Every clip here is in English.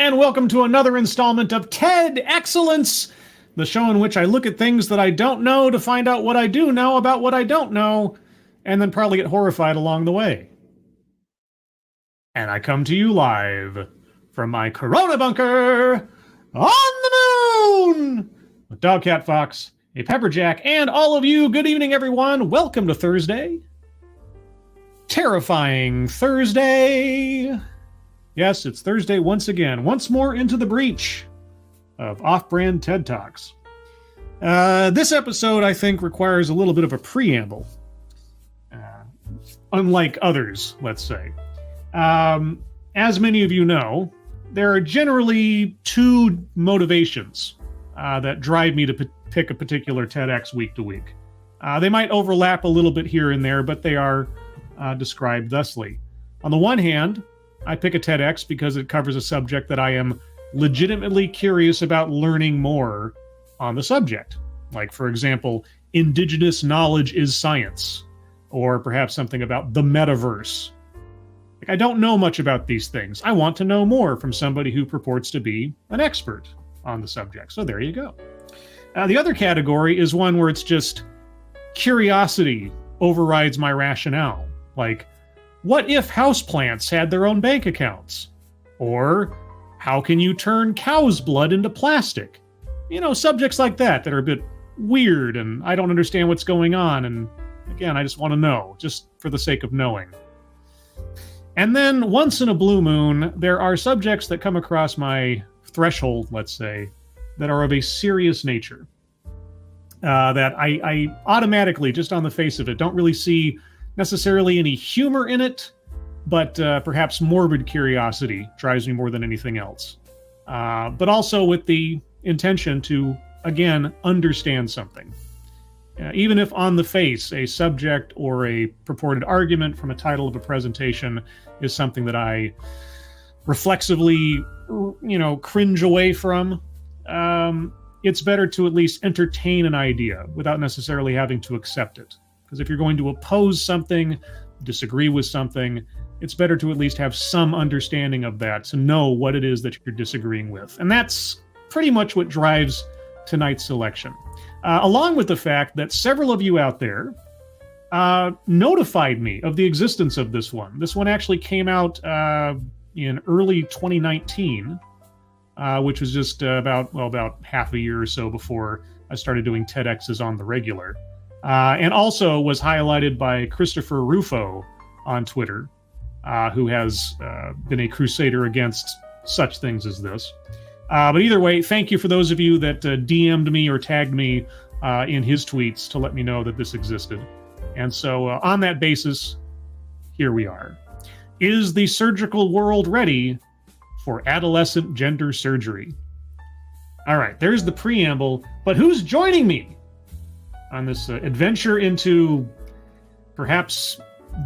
and welcome to another installment of TEDXcellence, the show in which I look at things that I don't know to find out what I do know about what I don't know, and then probably get horrified along the way. And I come to you live from my Corona bunker on the moon with Dog Cat Fox, a Pepperjack, and all of you. Good evening, everyone. Welcome to Thursday. Terrifying Thursday. Yes, it's Thursday once again, once more into the breach of off-brand TED Talks. This episode, I think, requires a little bit of a preamble, unlike others, let's say. As many of you know, there are generally two motivations that drive me to pick a particular TEDx week to week. They might overlap a little bit here and there, but they are described thusly. On the one hand, I pick a TEDx because it covers a subject that I am legitimately curious about learning more on the subject. Like, for example, indigenous knowledge is science, or perhaps something about the metaverse. Like, I don't know much about these things. I want to know more from somebody who purports to be an expert on the subject. So there you go. The other category is one where it's just curiosity overrides my rationale. Like, what if houseplants had their own bank accounts? Or how can you turn cow's blood into plastic? You know, subjects like that are a bit weird and I don't understand what's going on. And again, I just want to know, just for the sake of knowing. And then once in a blue moon, there are subjects that come across my threshold, let's say, that are of a serious nature. That I automatically, just on the face of it, don't really see necessarily any humor in it, but perhaps morbid curiosity drives me more than anything else. But also with the intention to, again, understand something. Even if on the face, a subject or a purported argument from a title of a presentation is something that I reflexively, cringe away from, it's better to at least entertain an idea without necessarily having to accept it. Because if you're going to oppose something, disagree with something, it's better to at least have some understanding of that, to know what it is that you're disagreeing with. And that's pretty much what drives tonight's selection. Along with the fact that several of you out there notified me of the existence of this one. This one actually came out in early 2019, which was just about half a year or so before I started doing TEDx's on the regular. And also was highlighted by Christopher Rufo on Twitter, who has been a crusader against such things as this. But either way, thank you for those of you that DM'd me or tagged me in his tweets to let me know that this existed. And so on that basis, here we are. Is the surgical world ready for adolescent gender surgery? All right, there's the preamble, but who's joining me on this adventure into perhaps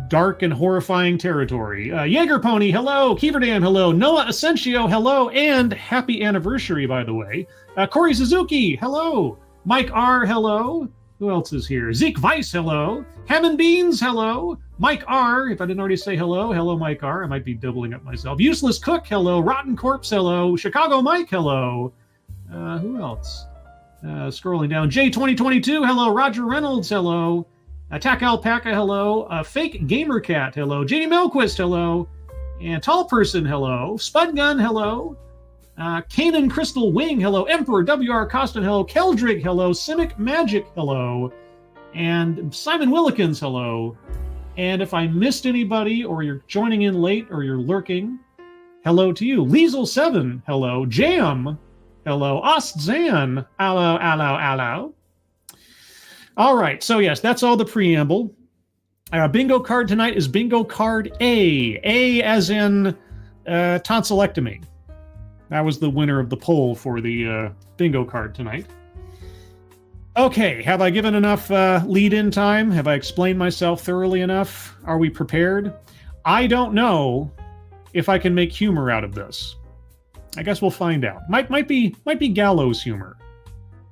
dark and horrifying territory? Jaeger Pony, hello. Keeverdan, hello. Noah Asensio, hello. And happy anniversary, by the way. Corey Suzuki, hello. Mike R, hello. Who else is here? Zeke Weiss, hello. Hammond Beans, hello. Mike R, if I didn't already say hello. Hello, Mike R. I might be doubling up myself. Useless Cook, hello. Rotten Corpse, hello. Chicago Mike, hello. Who else? Scrolling down. J2022, hello. Roger Reynolds, hello. Attack Alpaca, hello. Fake Gamer Cat, hello. JD Melquist, hello. And Tall Person, hello. Spud Gun, hello. Kanan Crystal Wing, hello. Emperor WR Costin, hello. Keldrig, hello. Simic Magic, hello. And Simon Willikins, hello. And if I missed anybody, or you're joining in late, or you're lurking, hello to you. Liesel7, hello. Jam, hello. Ostzan, allo, allo, allo. All right, so yes, that's all the preamble. Bingo card tonight is bingo card A. A as in tonsillectomy. That was the winner of the poll for the bingo card tonight. Okay, have I given enough lead-in time? Have I explained myself thoroughly enough? Are we prepared? I don't know if I can make humor out of this. I guess we'll find out. Might be gallows humor.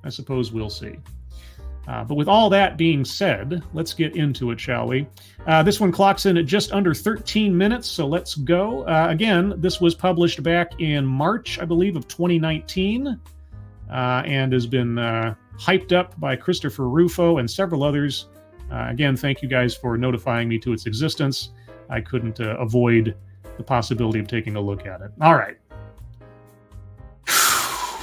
I suppose we'll see. But with all that being said, let's get into it, shall we? This one clocks in at just under 13 minutes, so let's go. Again, this was published back in March, I believe, of 2019, and has been hyped up by Christopher Rufo and several others. Again, thank you guys for notifying me to its existence. I couldn't avoid the possibility of taking a look at it. All right.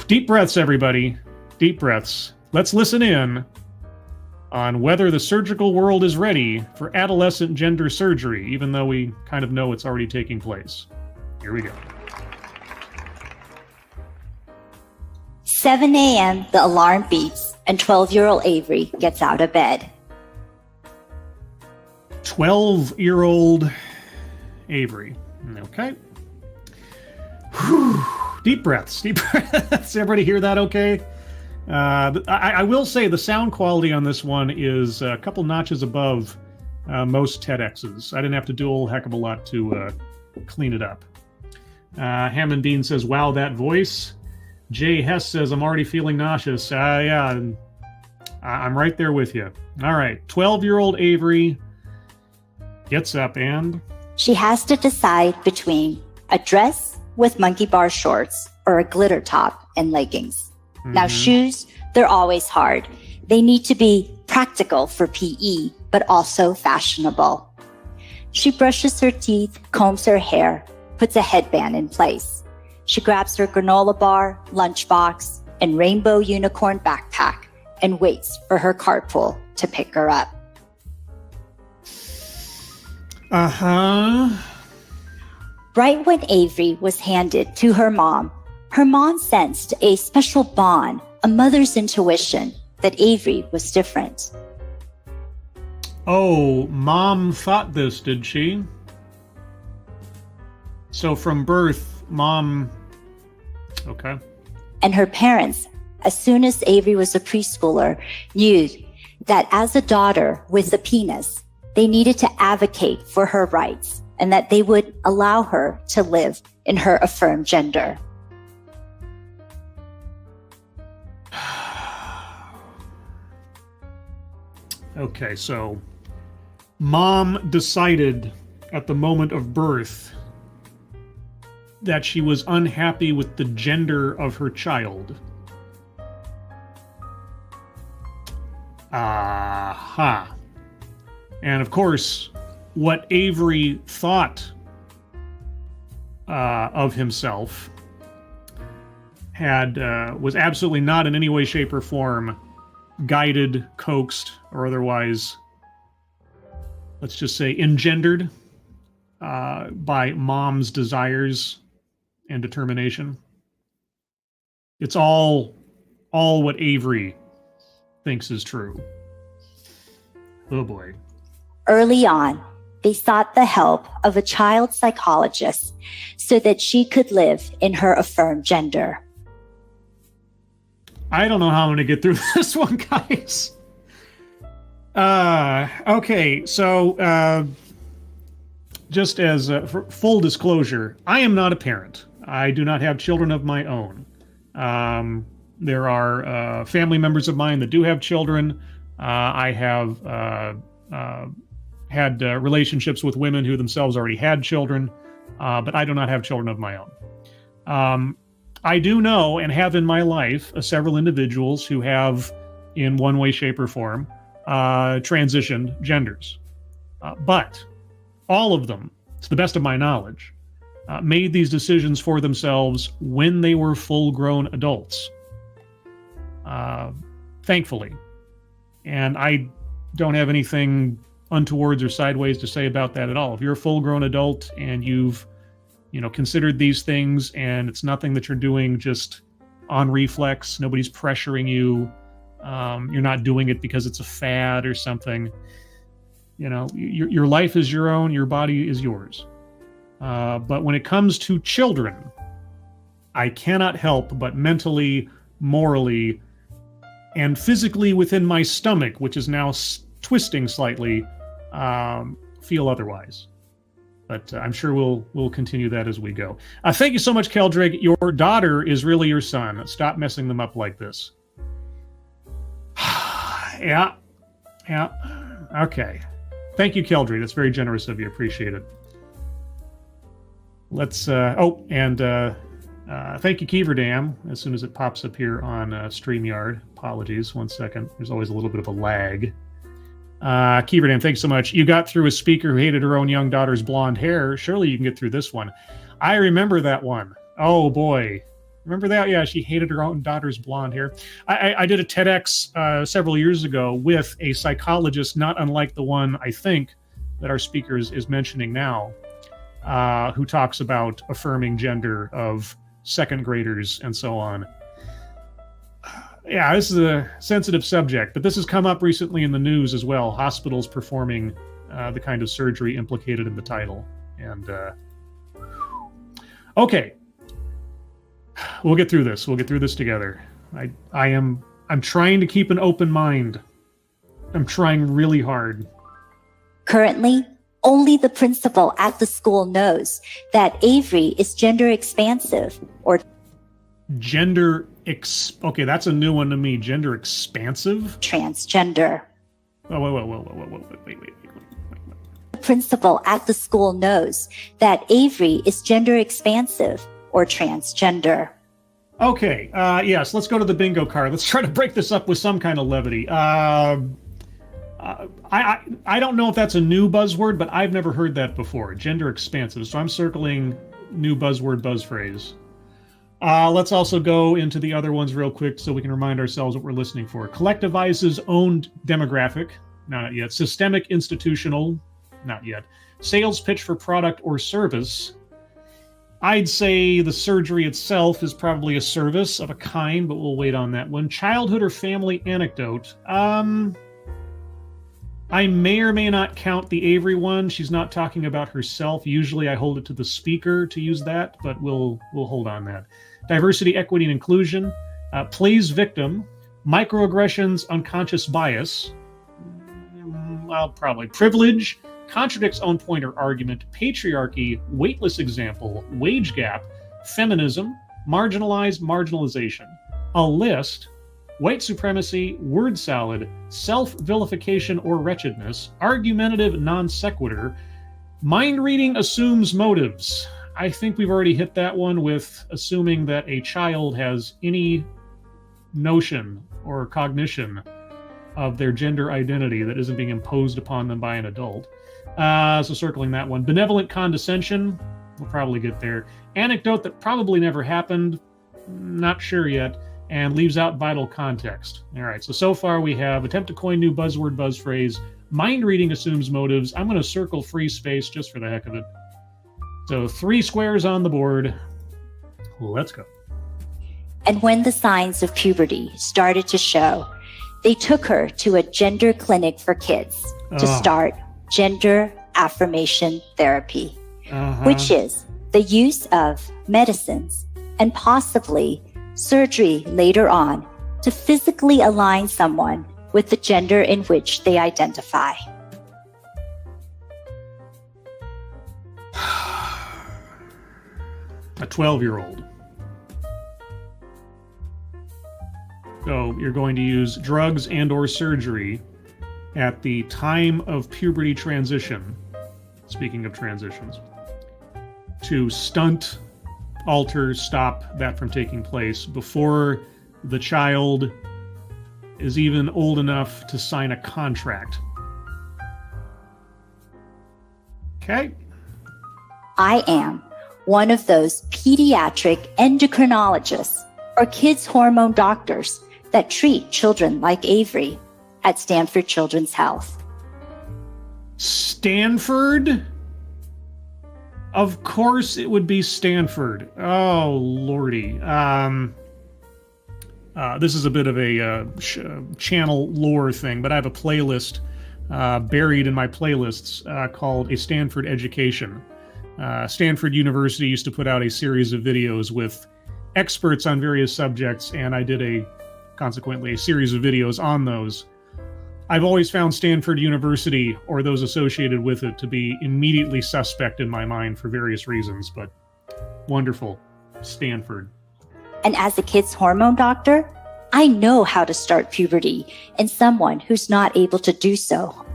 Deep breaths, everybody. Deep breaths. Let's listen in on whether the surgical world is ready for adolescent gender surgery, even though we kind of know it's already taking place. Here we go. 7 a.m., the alarm beeps, and 12-year-old Avery gets out of bed. 12-year-old Avery. Okay. Whew. Deep breaths. Deep breaths. Everybody hear that okay? I will say the sound quality on this one is a couple notches above most TEDx's. I didn't have to do a whole heck of a lot to clean it up. Hammond Dean says, wow, that voice. Jay Hess says, I'm already feeling nauseous. Yeah, I'm right there with you. All right, 12-year-old Avery gets up and... She has to decide between a dress with monkey bar shorts or a glitter top and leggings. Now, shoes, they're always hard. They need to be practical for PE, but also fashionable. She brushes her teeth, combs her hair, puts a headband in place. She grabs her granola bar, lunchbox, and rainbow unicorn backpack and waits for her carpool to pick her up. Right when Avery was handed to her mom sensed a special bond, a mother's intuition that Avery was different. Oh, mom thought this, did she? So from birth, mom... Okay. And her parents, as soon as Avery was a preschooler, knew that as a daughter with a penis, they needed to advocate for her rights and that they would allow her to live in her affirmed gender. Okay, so mom decided at the moment of birth that she was unhappy with the gender of her child. Aha. And of course, what Avery thought of himself was absolutely not in any way, shape, or form guided, coaxed, or otherwise, let's just say, engendered by mom's desires and determination. It's all what Avery thinks is true. Oh boy. Early on, they sought the help of a child psychologist so that she could live in her affirmed gender. I don't know how I'm going to get through this one, guys. Okay, so just as for full disclosure, I am not a parent. I do not have children of my own. There are family members of mine that do have children. I have had relationships with women who themselves already had children, but I do not have children of my own. I do know and have in my life several individuals who have, in one way, shape, or form, transitioned genders. But all of them, to the best of my knowledge, made these decisions for themselves when they were full-grown adults. Thankfully. And I don't have anything untowards or sideways to say about that at all. If you're a full-grown adult and you've considered these things, and it's nothing that you're doing just on reflex. Nobody's pressuring you. You're not doing it because it's a fad or something. Your life is your own. Your body is yours. But when it comes to children, I cannot help but mentally, morally, and physically within my stomach, which is now twisting slightly, feel otherwise. But I'm sure we'll continue that as we go. Thank you so much, Keldrig. Your daughter is really your son. Stop messing them up like this. Yeah. Yeah. Okay. Thank you, Keldry. That's very generous of you. Appreciate it. Let's, thank you, Keeverdam, as soon as it pops up here on StreamYard. Apologies, 1 second. There's always a little bit of a lag. Keeverdam, thanks so much. You got through a speaker who hated her own young daughter's blonde hair. Surely you can get through this one. I remember that one. Oh, boy. Remember that? Yeah, she hated her own daughter's blonde hair. I did a TEDx several years ago with a psychologist, not unlike the one, I think, that our speaker is mentioning now, who talks about affirming gender of second graders and so on. Yeah, this is a sensitive subject, but this has come up recently in the news as well. Hospitals performing the kind of surgery implicated in the title. And okay, we'll get through this. We'll get through this together. I'm trying to keep an open mind. I'm trying really hard. Currently, only the principal at the school knows that Avery is gender expansive or okay, that's a new one to me. Gender expansive? Transgender. Wait. The principal at the school knows that Avery is gender expansive or transgender. Okay, yes, let's go to the bingo card. Let's try to break this up with some kind of levity. I don't know if that's a new buzzword, but I've never heard that before. Gender expansive. So I'm circling new buzzword, buzz phrase. Let's also go into the other ones real quick so we can remind ourselves what we're listening for. Collectivizes owned demographic. Not yet. Systemic institutional. Not yet. Sales pitch for product or service. I'd say the surgery itself is probably a service of a kind, but we'll wait on that one. Childhood or family anecdote. I may or may not count the Avery one. She's not talking about herself. Usually I hold it to the speaker to use that, but we'll hold on that. Diversity, equity, and inclusion. Plays victim. Microaggressions, unconscious bias. Well, probably. Privilege. Contradicts own point or argument. Patriarchy. Weightless example. Wage gap. Feminism. Marginalized marginalization. A list. White supremacy, word salad, self-vilification or wretchedness, argumentative non sequitur, mind reading assumes motives. I think we've already hit that one with assuming that a child has any notion or cognition of their gender identity that isn't being imposed upon them by an adult. So circling that one. Benevolent condescension, we'll probably get there. Anecdote that probably never happened, not sure yet. And leaves out vital context. All right, so far we have attempt to coin new buzzword, buzz phrase, mind reading assumes motives. I'm going to circle free space just for the heck of it. So 3 squares on the board. Let's go. And when the signs of puberty started to show, they took her to a gender clinic for kids to start gender affirmation therapy, which is the use of medicines and possibly surgery later on to physically align someone with the gender in which they identify. A 12-year-old. So you're going to use drugs and or surgery at the time of puberty transition, speaking of transitions, to stunt, alter, stop that from taking place before the child is even old enough to sign a contract. Okay. I am one of those pediatric endocrinologists or kids hormone doctors that treat children like Avery at Stanford Children's Health. Stanford? Of course it would be Stanford. Oh, lordy. This is a bit of a channel lore thing, but I have a playlist buried in my playlists called A Stanford Education. Stanford University used to put out a series of videos with experts on various subjects, and I did consequently a series of videos on those. I've always found Stanford University, or those associated with it, to be immediately suspect in my mind for various reasons, but wonderful. Stanford. And as a kid's hormone doctor, I know how to start puberty in someone who's not able to do so.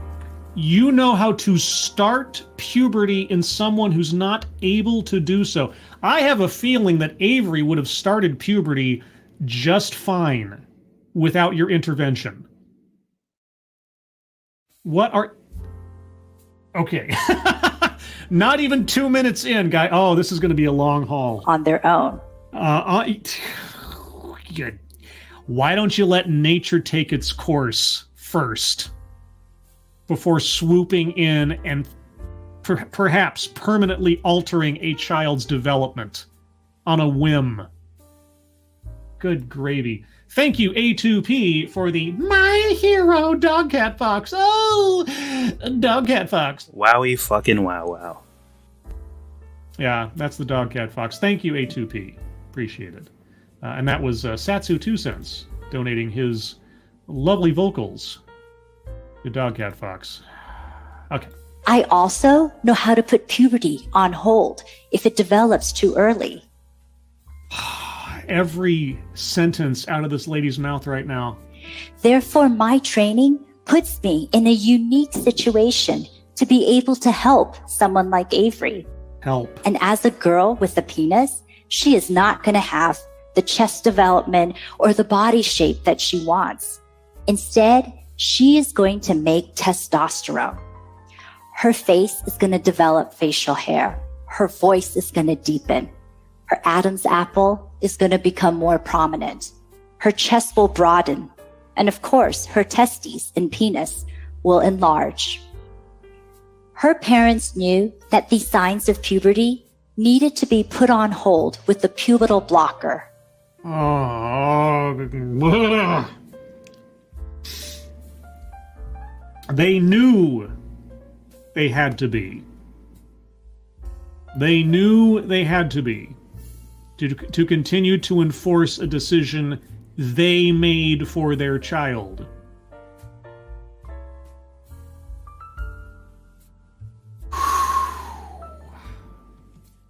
You know how to start puberty in someone who's not able to do so. I have a feeling that Avery would have started puberty just fine without your intervention. What are... Okay. Not even 2 minutes in, guy. Oh, this is going to be a long haul. On their own. Why don't you let nature take its course first before swooping in and perhaps permanently altering a child's development on a whim? Good gravy. Thank you, A2P, for the My Hero Dogcat Fox. Oh, Dogcat Fox. Wowie fucking wow. Yeah, that's the Dogcat Fox. Thank you, A2P. Appreciate it. And that was Satsu 2 cents donating his lovely vocals to Dogcat Fox. Okay. I also know how to put puberty on hold if it develops too early. Every sentence out of this lady's mouth right now. Therefore, my training puts me in a unique situation to be able to help someone like Avery. Help. And as a girl with a penis, she is not going to have the chest development or the body shape that she wants. Instead, she is going to make testosterone. Her face is going to develop facial hair. Her voice is going to deepen. Her Adam's apple is going to become more prominent. Her chest will broaden. And of course, her testes and penis will enlarge. Her parents knew that these signs of puberty needed to be put on hold with the pubertal blocker. They knew they had to be. They knew they had to be. To continue to enforce a decision they made for their child.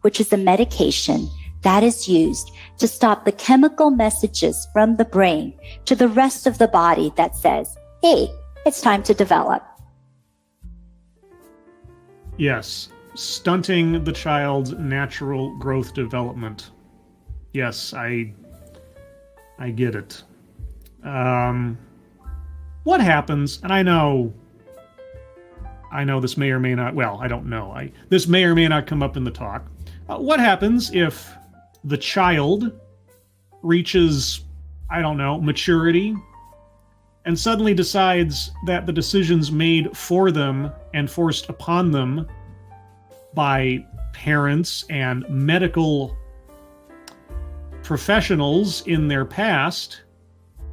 Which is a medication that is used to stop the chemical messages from the brain to the rest of the body that says, hey, it's time to develop. Yes, stunting the child's natural growth development. Yes, I get it. What happens, and I know this may or may not, well, I don't know. This may or may not come up in the talk. What happens if the child reaches, I don't know, maturity, and suddenly decides that the decisions made for them and forced upon them by parents and medical professionals in their past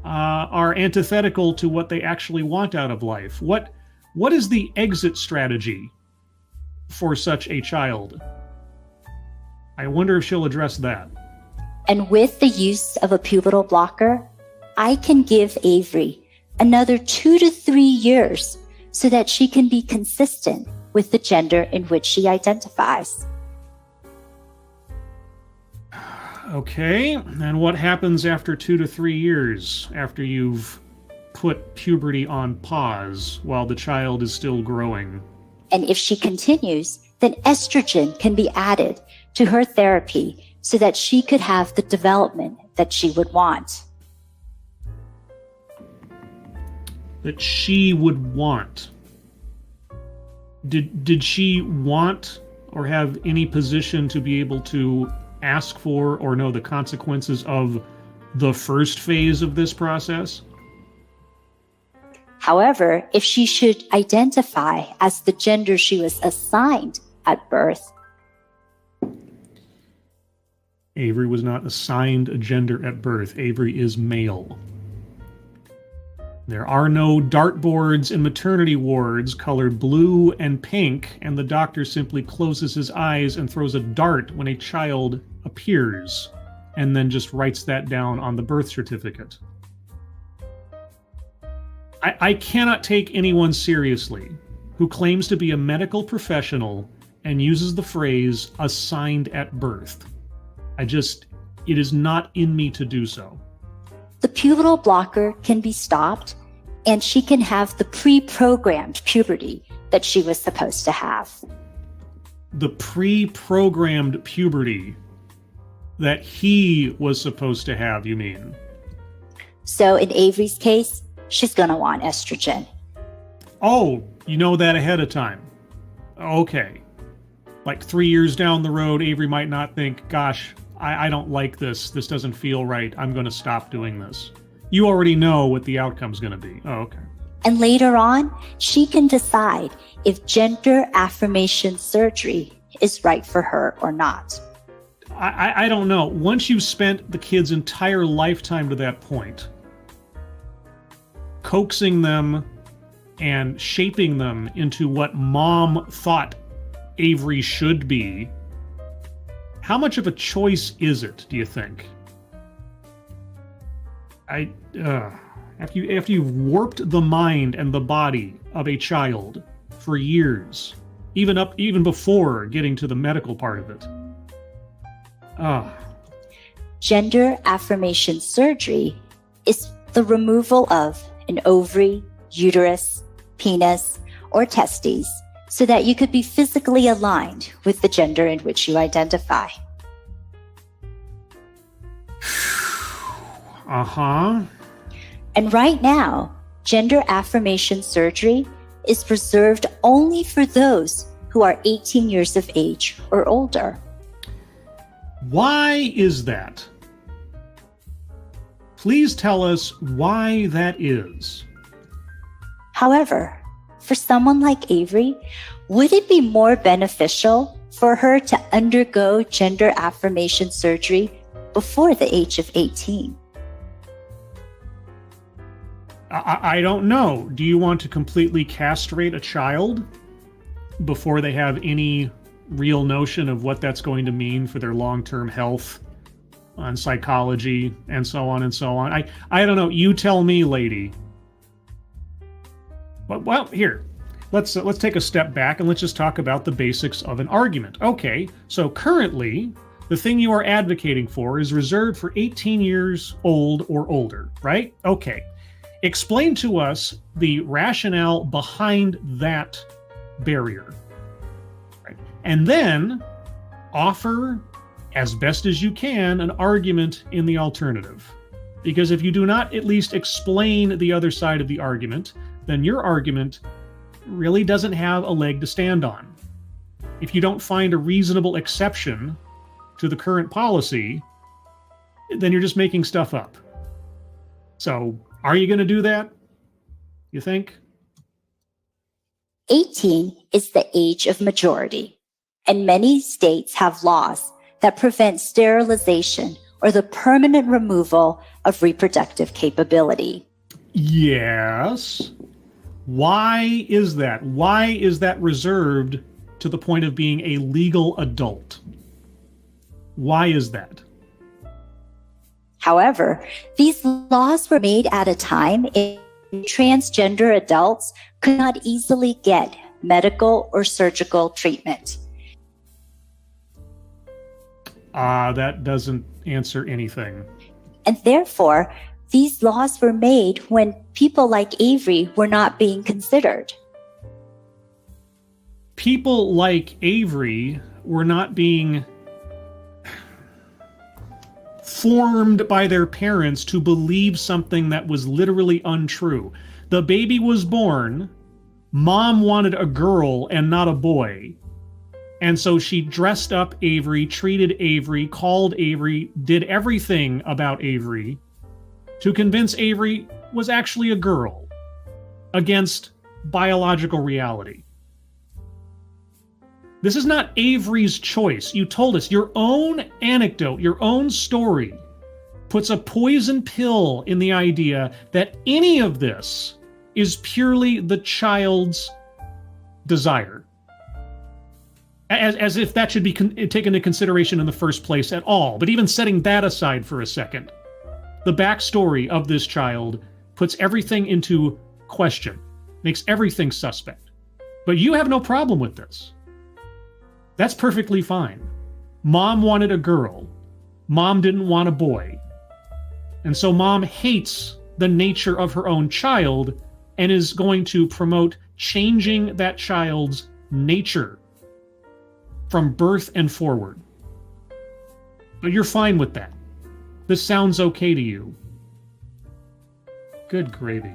are antithetical to what they actually want out of life? What is the exit strategy for such a child? I wonder if she'll address that. And with the use of a pubertal blocker, I can give Avery another 2 to 3 years so that she can be consistent with the gender in which she identifies. Okay, and what happens after 2 to 3 years, after you've put puberty on pause while the child is still growing? And if she continues, then estrogen can be added to her therapy so that she could have the development that she would want. That she would want. Did she want or have any position to be able to ask for or know the consequences of the first phase of this process? However, if she should identify as the gender she was assigned at birth, Avery was not assigned a gender at birth. Avery is male. There are no dartboards in maternity wards colored blue and pink, and the doctor simply closes his eyes and throws a dart when a child appears, and then just writes that down on the birth certificate. I cannot take anyone seriously who claims to be a medical professional and uses the phrase assigned at birth. It is not in me to do so. the pubertal blocker can be stopped and she can have the pre-programmed puberty that she was supposed to have. The pre-programmed puberty that he was supposed to have, you mean? So in Avery's case, she's going to want estrogen. Oh, you know that ahead of time. Okay. Like 3 years down the road, Avery might not think, gosh, I don't like this. This doesn't feel right. I'm going to stop doing this. You already know what the outcome's going to be. Oh, okay. And later on, she can decide if gender affirmation surgery is right for her or not. I don't know. Once you've spent the kid's entire lifetime to that point, coaxing them and shaping them into what mom thought Avery should be, how much of a choice is it, do you think? After you've warped the mind and the body of a child for years, even before getting to the medical part of it. Gender affirmation surgery is the removal of an ovary, uterus, penis, or testes so that you could be physically aligned with the gender in which you identify. And right now, gender affirmation surgery is reserved only for those who are 18 years of age or older. Why is that? Please tell us why that is. However, for someone like Avery, would it be more beneficial for her to undergo gender affirmation surgery before the age of 18? I don't know. Do you want to completely castrate a child before they have any real notion of what that's going to mean for their long-term health and psychology and so on and so on? I don't know. You tell me, lady. Well, here, let's take a step back and let's just talk about the basics of an argument. Okay, so currently, the thing you are advocating for is reserved for 18 years old or older, right? Okay. Explain to us the rationale behind that barrier. Right? And then offer, as best as you can, an argument in the alternative. Because if you do not at least explain the other side of the argument, then your argument really doesn't have a leg to stand on. If you don't find a reasonable exception to the current policy, then you're just making stuff up. So, are you going to do that? You think? 18 is the age of majority, and many states have laws that prevent sterilization or the permanent removal of reproductive capability. Yes. Why is that? Why is that reserved to the point of being a legal adult? Why is that? However, these laws were made at a time in transgender adults could not easily get medical or surgical treatment. That doesn't answer anything. And therefore, these laws were made when people like Avery were not being considered. People like Avery were not being formed by their parents to believe something that was literally untrue. The baby was born, mom wanted a girl and not a boy, and so she dressed up Avery, treated Avery, called Avery, did everything about Avery to convince Avery was actually a girl against biological reality. This is not Avery's choice. You told us your own anecdote, your own story puts a poison pill in the idea that any of this is purely the child's desire. As if that should be taken into consideration in the first place at all. But even setting that aside for a second, the backstory of this child puts everything into question, makes everything suspect. But you have no problem with this. That's perfectly fine. Mom wanted a girl. Mom didn't want a boy. And so mom hates the nature of her own child and is going to promote changing that child's nature from birth and forward. But you're fine with that. This sounds okay to you. Good gravy.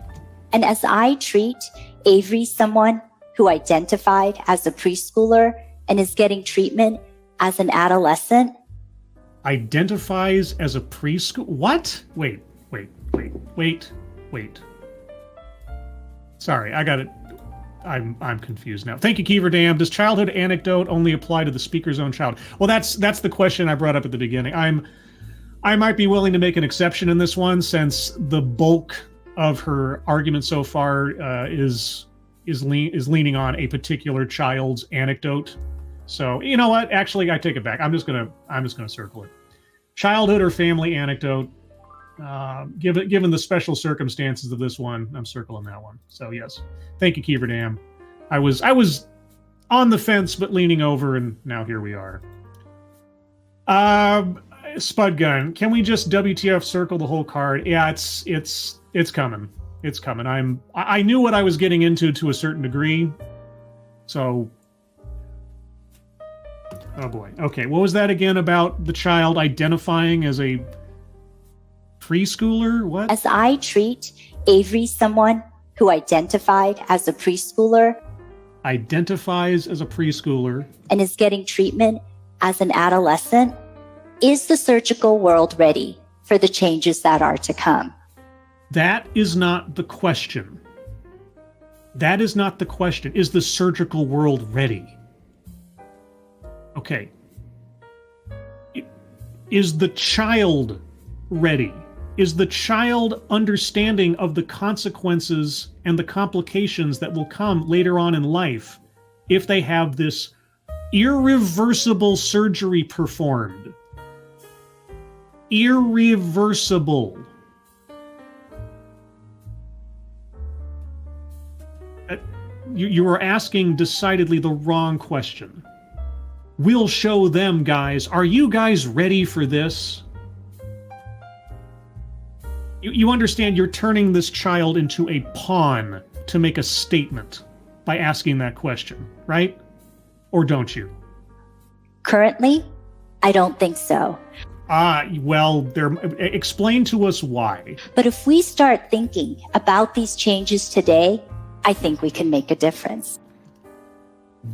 And as I treat Avery, someone who identified as a preschooler and is getting treatment as an adolescent. Identifies as a preschool? What? Wait. Sorry, I got it. I'm confused now. Thank you, Kiever Dam. Does childhood anecdote only apply to the speaker's own child? Well, that's the question I brought up at the beginning. I might be willing to make an exception in this one, since the bulk of her argument so far is leaning on a particular child's anecdote. So you know what? Actually, I take it back. I'm just gonna circle it. Childhood or family anecdote. Given the special circumstances of this one, I'm circling that one. So yes, thank you, Kiever Dam. I was on the fence but leaning over, and now here we are. Spud Gun, can we just WTF circle the whole card? Yeah, it's coming. It's coming. I knew what I was getting into a certain degree. So, oh boy. Okay, what was that again about the child identifying as a preschooler? What? As I treat Avery, someone who identified as a preschooler. Identifies as a preschooler. And is getting treatment as an adolescent. Is the surgical world ready for the changes that are to come? That is not the question. That is not the question. Is the surgical world ready? Okay. Is the child ready? Is the child understanding of the consequences and the complications that will come later on in life if they have this irreversible surgery performed? Irreversible. You are asking decidedly the wrong question. We'll show them, guys. Are you guys ready for this? You understand you're turning this child into a pawn to make a statement by asking that question, right? Or don't you? Currently, I don't think so. Well, explain to us why. But if we start thinking about these changes today, I think we can make a difference.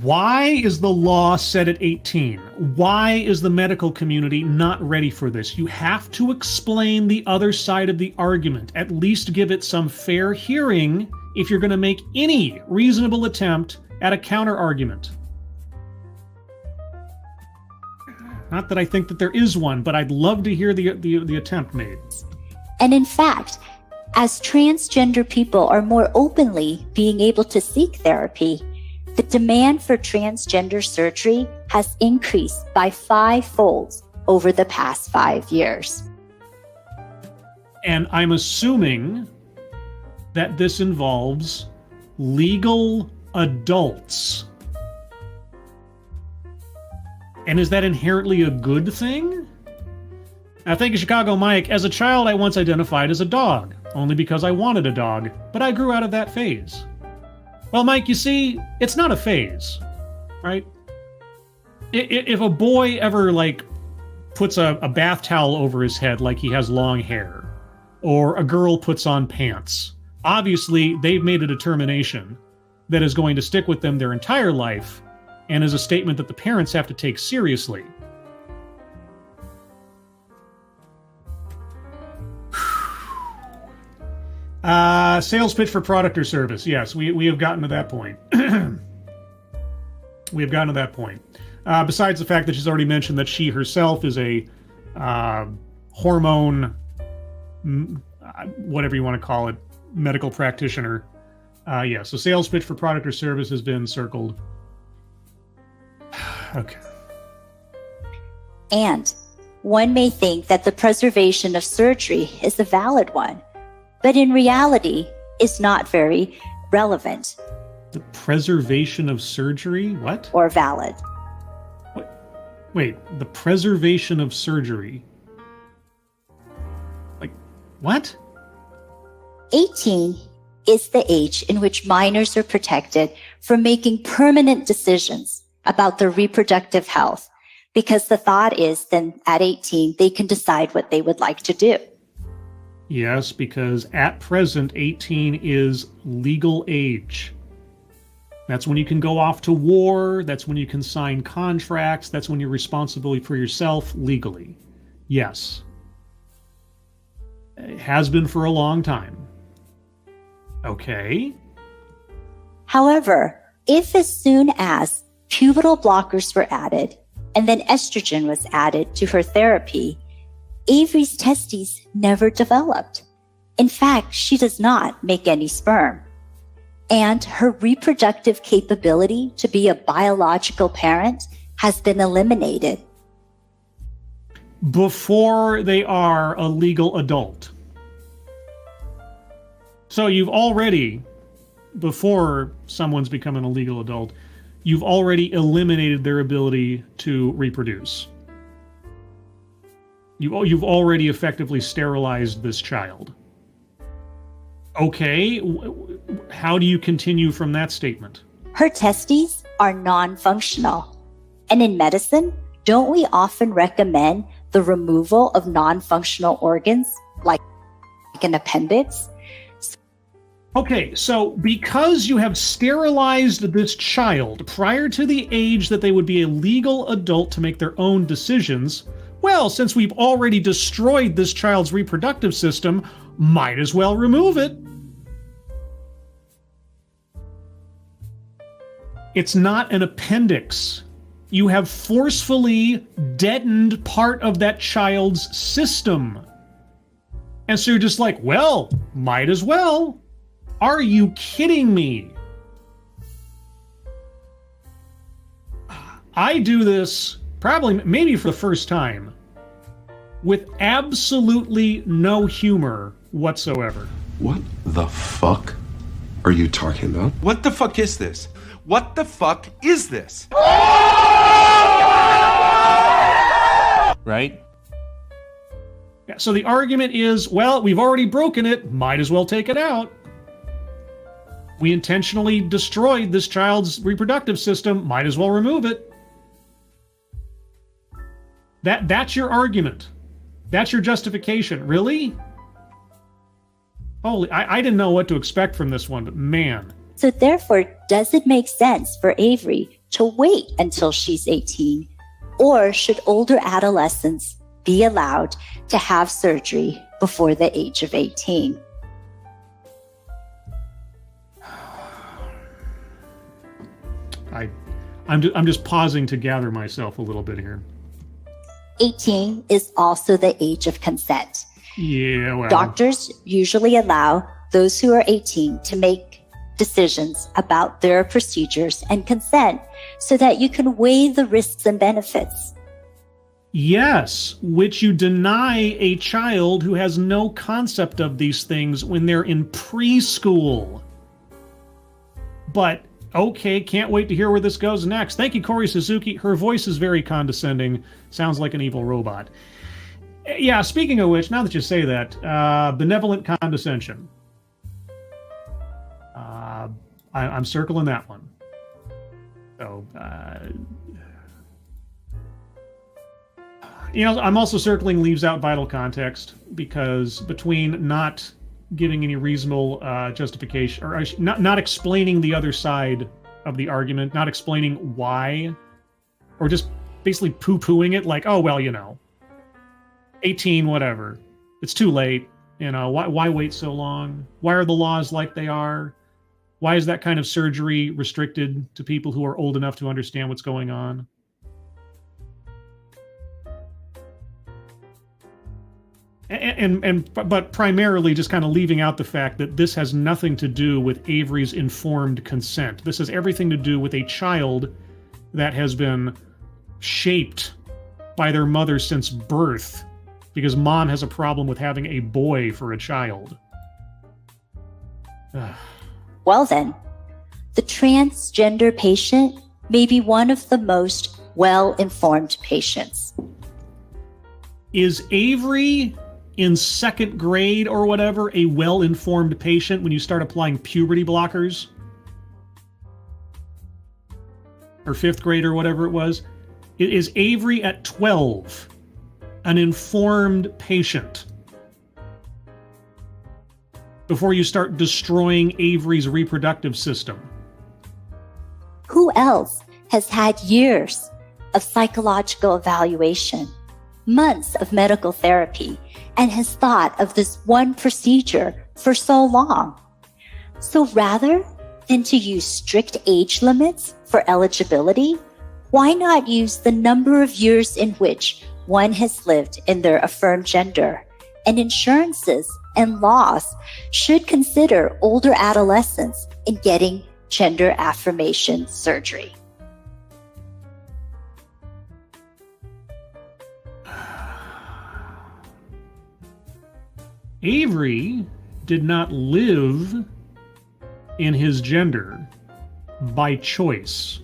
Why is the law set at 18? Why is the medical community not ready for this? You have to explain the other side of the argument. At least give it some fair hearing if you're going to make any reasonable attempt at a counter argument. Not that I think that there is one, but I'd love to hear the attempt made. And in fact, as transgender people are more openly being able to seek therapy, the demand for transgender surgery has increased by 5-fold over the past 5 years. And I'm assuming that this involves legal adults. And is that inherently a good thing? Now, thank you, Chicago Mike. As a child, I once identified as a dog, only because I wanted a dog, but I grew out of that phase. Well, Mike, you see, it's not a phase, right? If a boy ever, puts a bath towel over his head like he has long hair, or a girl puts on pants, obviously they've made a determination that is going to stick with them their entire life, and is a statement that the parents have to take seriously. Sales pitch for product or service. Yes, we have gotten to that point. We have gotten to that point. Besides the fact that she's already mentioned that she herself is a hormone, whatever you want to call it, medical practitioner. Yeah, so sales pitch for product or service has been circled. Okay. And one may think that the preservation of surgery is a valid one, but in reality is not very relevant. The preservation of surgery? What? Or valid. Wait, the preservation of surgery? What? 18 is the age in which minors are protected from making permanent decisions about their reproductive health, because the thought is then at 18, they can decide what they would like to do. Yes, because at present, 18 is legal age. That's when you can go off to war. That's when you can sign contracts. That's when you're responsible for yourself legally. Yes. It has been for a long time. Okay. However, if as soon as pubertal blockers were added and then estrogen was added to her therapy, Avery's testes never developed. In fact, she does not make any sperm. And her reproductive capability to be a biological parent has been eliminated. Before they are a legal adult. So you've already, before someone's become an illegal adult, you've already eliminated their ability to reproduce. You've already effectively sterilized this child. Okay, how do you continue from that statement? Her testes are non-functional. And in medicine, don't we often recommend the removal of non-functional organs like an appendix? Okay, so because you have sterilized this child prior to the age that they would be a legal adult to make their own decisions, well, since we've already destroyed this child's reproductive system, might as well remove it. It's not an appendix. You have forcefully deadened part of that child's system. And so you're just like, well, might as well. Are you kidding me? I do this maybe for the first time with absolutely no humor whatsoever. What the fuck are you talking about? What the fuck is this? What the fuck is this? Right? Yeah, so the argument is, well, we've already broken it, might as well take it out. We intentionally destroyed this child's reproductive system, might as well remove it. That's your argument. That's your justification. Really? Holy, I didn't know what to expect from this one, but man. So therefore, does it make sense for Avery to wait until she's 18? Or should older adolescents be allowed to have surgery before the age of 18? I'm just pausing to gather myself a little bit here. 18 is also the age of consent. Yeah, well. Doctors usually allow those who are 18 to make decisions about their procedures and consent so that you can weigh the risks and benefits. Yes, which you deny a child who has no concept of these things when they're in preschool. But, okay, can't wait to hear where this goes next. Thank you, Corey Suzuki. Her voice is very condescending. Sounds like an evil robot. Yeah, speaking of which, now that you say that, benevolent condescension. I'm circling that one. So, I'm also circling leaves out vital context, because between not giving any reasonable justification, or not explaining the other side of the argument, not explaining why, or just basically poo-pooing it like, oh, well, 18, whatever. It's too late. Why wait so long? Why are the laws like they are? Why is that kind of surgery restricted to people who are old enough to understand what's going on? But primarily just kind of leaving out the fact that this has nothing to do with Avery's informed consent. This has everything to do with a child that has been shaped by their mother since birth, because mom has a problem with having a boy for a child. Well then, the transgender patient may be one of the most well-informed patients. Is Avery in second grade or whatever, a well-informed patient when you start applying puberty blockers? Or fifth grade or whatever it was? Is Avery at 12 an informed patient before you start destroying Avery's reproductive system? Who else has had years of psychological evaluation, months of medical therapy, and has thought of this one procedure for so long? So rather than to use strict age limits for eligibility, why not use the number of years in which one has lived in their affirmed gender? And insurances and laws should consider older adolescents in getting gender affirmation surgery. Avery did not live in his gender by choice.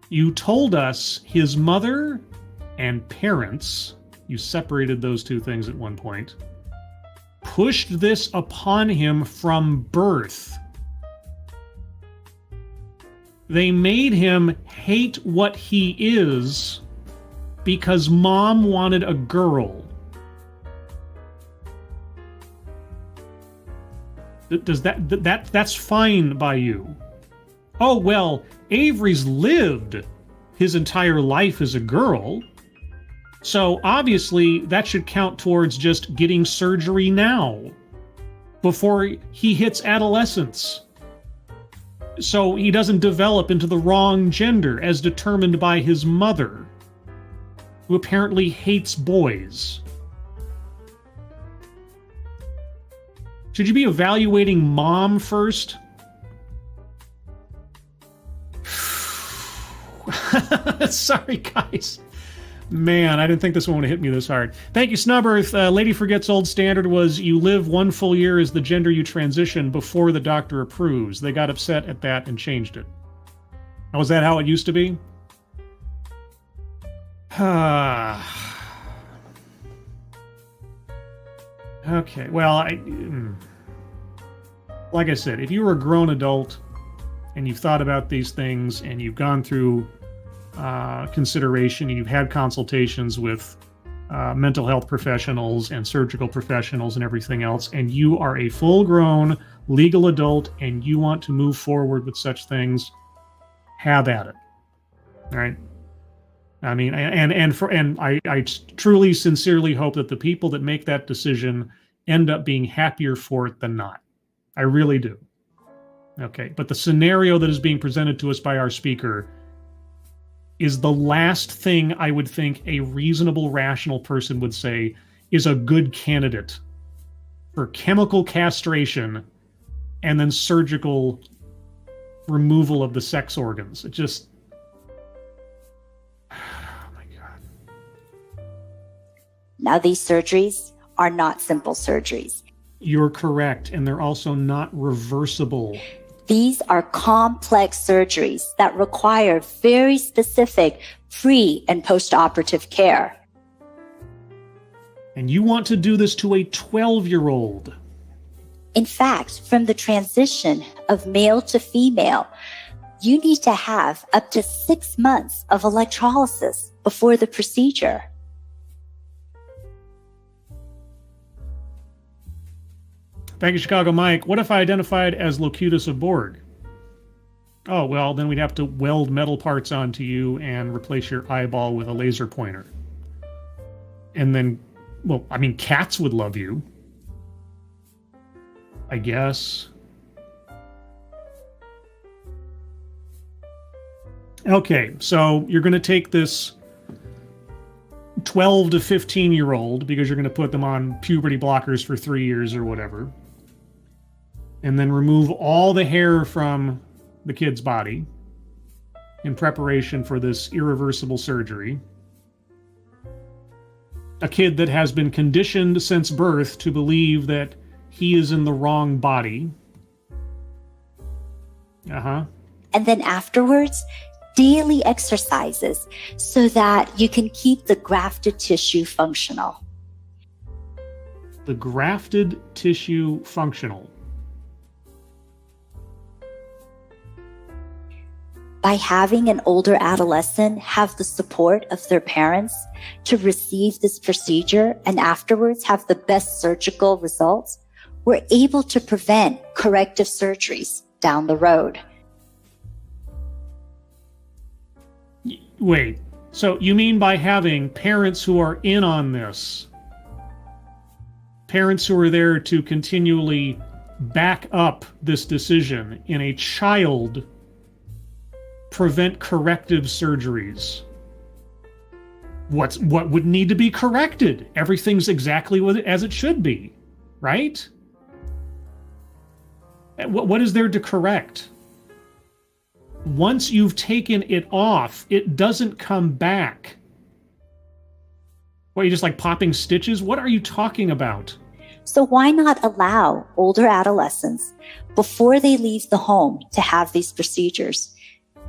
You told us his mother and parents, you separated those two things at one point, pushed this upon him from birth. They made him hate what he is because mom wanted a girl. Does that's fine by you? Oh, well, Avery's lived his entire life as a girl, so obviously that should count towards just getting surgery now before he hits adolescence, so he doesn't develop into the wrong gender as determined by his mother, who apparently hates boys. Should you be evaluating mom first? Sorry, guys. Man, I didn't think this one would hit me this hard. Thank you, Snubbirth. Lady Forget's old standard was you live 1 full year as the gender you transition before the doctor approves. They got upset at that and changed it. Oh, was that how it used to be? Okay, well, like I said, if you were a grown adult and you've thought about these things and you've gone through consideration and you've had consultations with mental health professionals and surgical professionals and everything else, and you are a full-grown legal adult and you want to move forward with such things, have at it. All right? I mean, and I truly, sincerely hope that the people that make that decision end up being happier for it than not. I really do. Okay, but the scenario that is being presented to us by our speaker is the last thing I would think a reasonable, rational person would say is a good candidate for chemical castration and then surgical removal of the sex organs. It just... Now, these surgeries are not simple surgeries. You're correct, and they're also not reversible. These are complex surgeries that require very specific pre- and post-operative care. And you want to do this to a 12-year-old. In fact, from the transition of male to female, you need to have up to 6 months of electrolysis before the procedure. Thank you, Chicago Mike. What if I identified as Locutus of Borg? Oh, well, then we'd have to weld metal parts onto you and replace your eyeball with a laser pointer. And then, well, I mean, cats would love you, I guess. Okay, so you're going to take this 12 to 15-year-old, because you're going to put them on puberty blockers for 3 years or whatever, and then remove all the hair from the kid's body in preparation for this irreversible surgery. A kid that has been conditioned since birth to believe that he is in the wrong body. And then afterwards, daily exercises so that you can keep the grafted tissue functional. The grafted tissue functional. By having an older adolescent have the support of their parents to receive this procedure and afterwards have the best surgical results, we're able to prevent corrective surgeries down the road. Wait, so you mean by having parents who are in on this, parents who are there to continually back up this decision in a child, prevent corrective surgeries? What would need to be corrected? Everything's exactly as it should be, right? What is there to correct? Once you've taken it off, it doesn't come back. What, are you just like popping stitches? What are you talking about? So why not allow older adolescents before they leave the home to have these procedures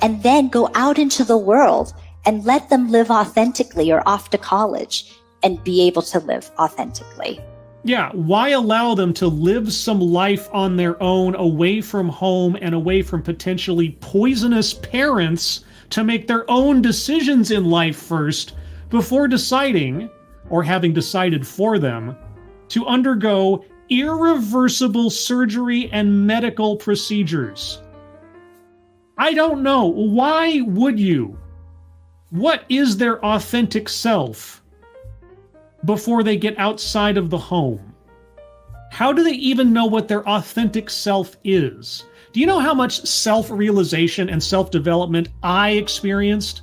and then go out into the world and let them live authentically or off to college and be able to live authentically? Yeah, why allow them to live some life on their own, away from home and away from potentially poisonous parents, to make their own decisions in life first before deciding, or having decided for them, to undergo irreversible surgery and medical procedures? I don't know. Why would you? What is their authentic self before they get outside of the home? How do they even know what their authentic self is? Do you know how much self-realization and self-development I experienced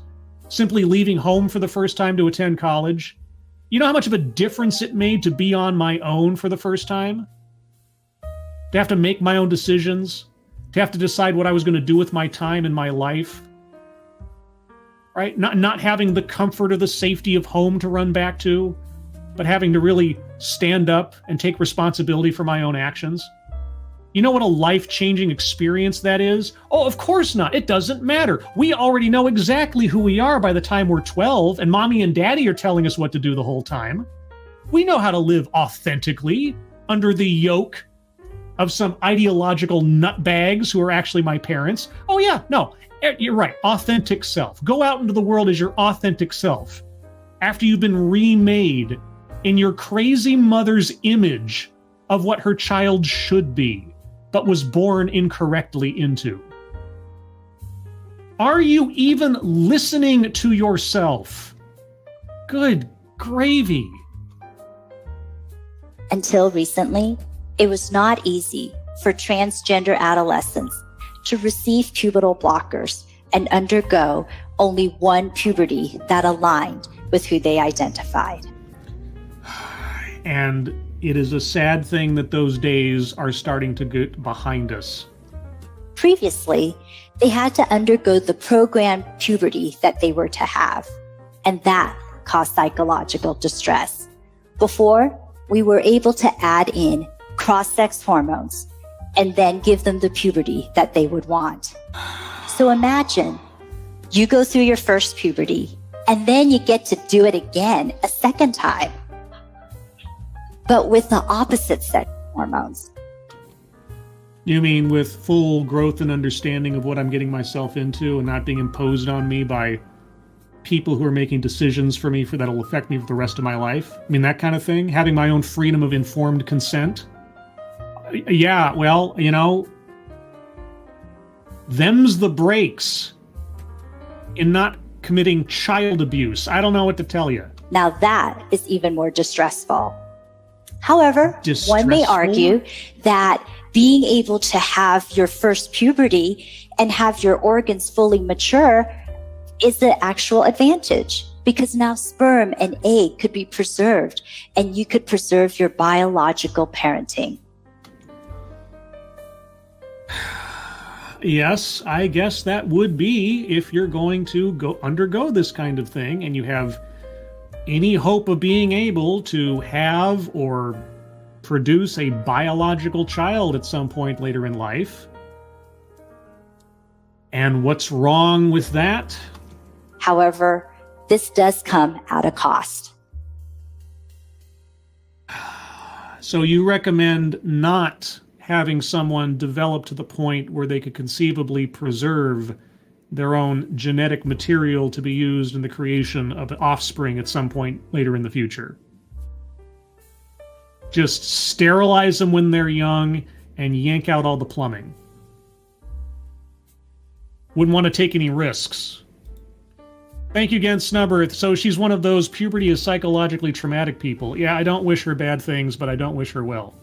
simply leaving home for the first time to attend college? You know how much of a difference it made to be on my own for the first time? To have to make my own decisions? To have to decide what I was going to do with my time and my life? Right? Not having the comfort or the safety of home to run back to, but having to really stand up and take responsibility for my own actions. You know what a life-changing experience that is? Oh, of course not. It doesn't matter. We already know exactly who we are by the time we're 12, and mommy and daddy are telling us what to do the whole time. We know how to live authentically under the yoke of some ideological nutbags who are actually my parents. Oh yeah, no, you're right. Authentic self. Go out into the world as your authentic self after you've been remade in your crazy mother's image of what her child should be, but was born incorrectly into. Are you even listening to yourself? Good gravy. Until recently, it was not easy for transgender adolescents to receive pubertal blockers and undergo only one puberty that aligned with who they identified. And it is a sad thing that those days are starting to get behind us. Previously, they had to undergo the programmed puberty that they were to have, and that caused psychological distress. Before, we were able to add in cross-sex hormones and then give them the puberty that they would want. So imagine you go through your first puberty and then you get to do it again a second time, but with the opposite sex hormones. You mean with full growth and understanding of what I'm getting myself into and not being imposed on me by people who are making decisions for me that'll affect me for the rest of my life? I mean, that kind of thing? Having my own freedom of informed consent? Yeah, well, you know, them's the breaks in not committing child abuse. I don't know what to tell you. Now that is even more distressful. However, one may argue that being able to have your first puberty and have your organs fully mature is the actual advantage, because now sperm and egg could be preserved and you could preserve your biological parenting. Yes, I guess that would be if you're going to undergo this kind of thing and you have any hope of being able to have or produce a biological child at some point later in life. And what's wrong with that? However, this does come at a cost. So you recommend not having someone develop to the point where they could conceivably preserve their own genetic material to be used in the creation of offspring at some point later in the future. Just sterilize them when they're young and yank out all the plumbing. Wouldn't want to take any risks. Thank you again, Snubber. So she's one of those puberty is psychologically traumatic people. Yeah, I don't wish her bad things, but I don't wish her well.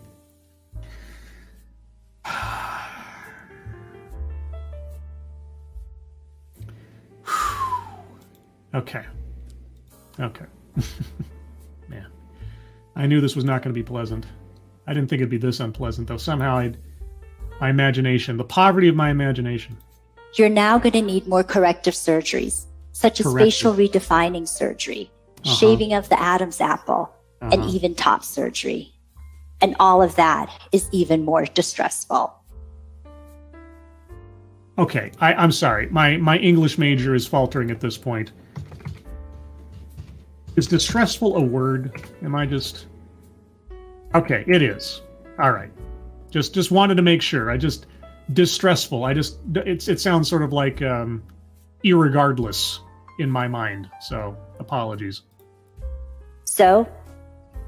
Okay. Man. I knew this was not going to be pleasant. I didn't think it'd be this unpleasant, though. Somehow my imagination, the poverty of my imagination. You're now going to need more corrective surgeries, such as facial redefining surgery, shaving of the Adam's apple, and even top surgery. And all of that is even more distressful. Okay, I'm sorry. My English major is faltering at this point. Is distressful a word? Am I just... Okay, it is. All right. Just wanted to make sure. Distressful. It sounds sort of like irregardless in my mind. So, apologies. So,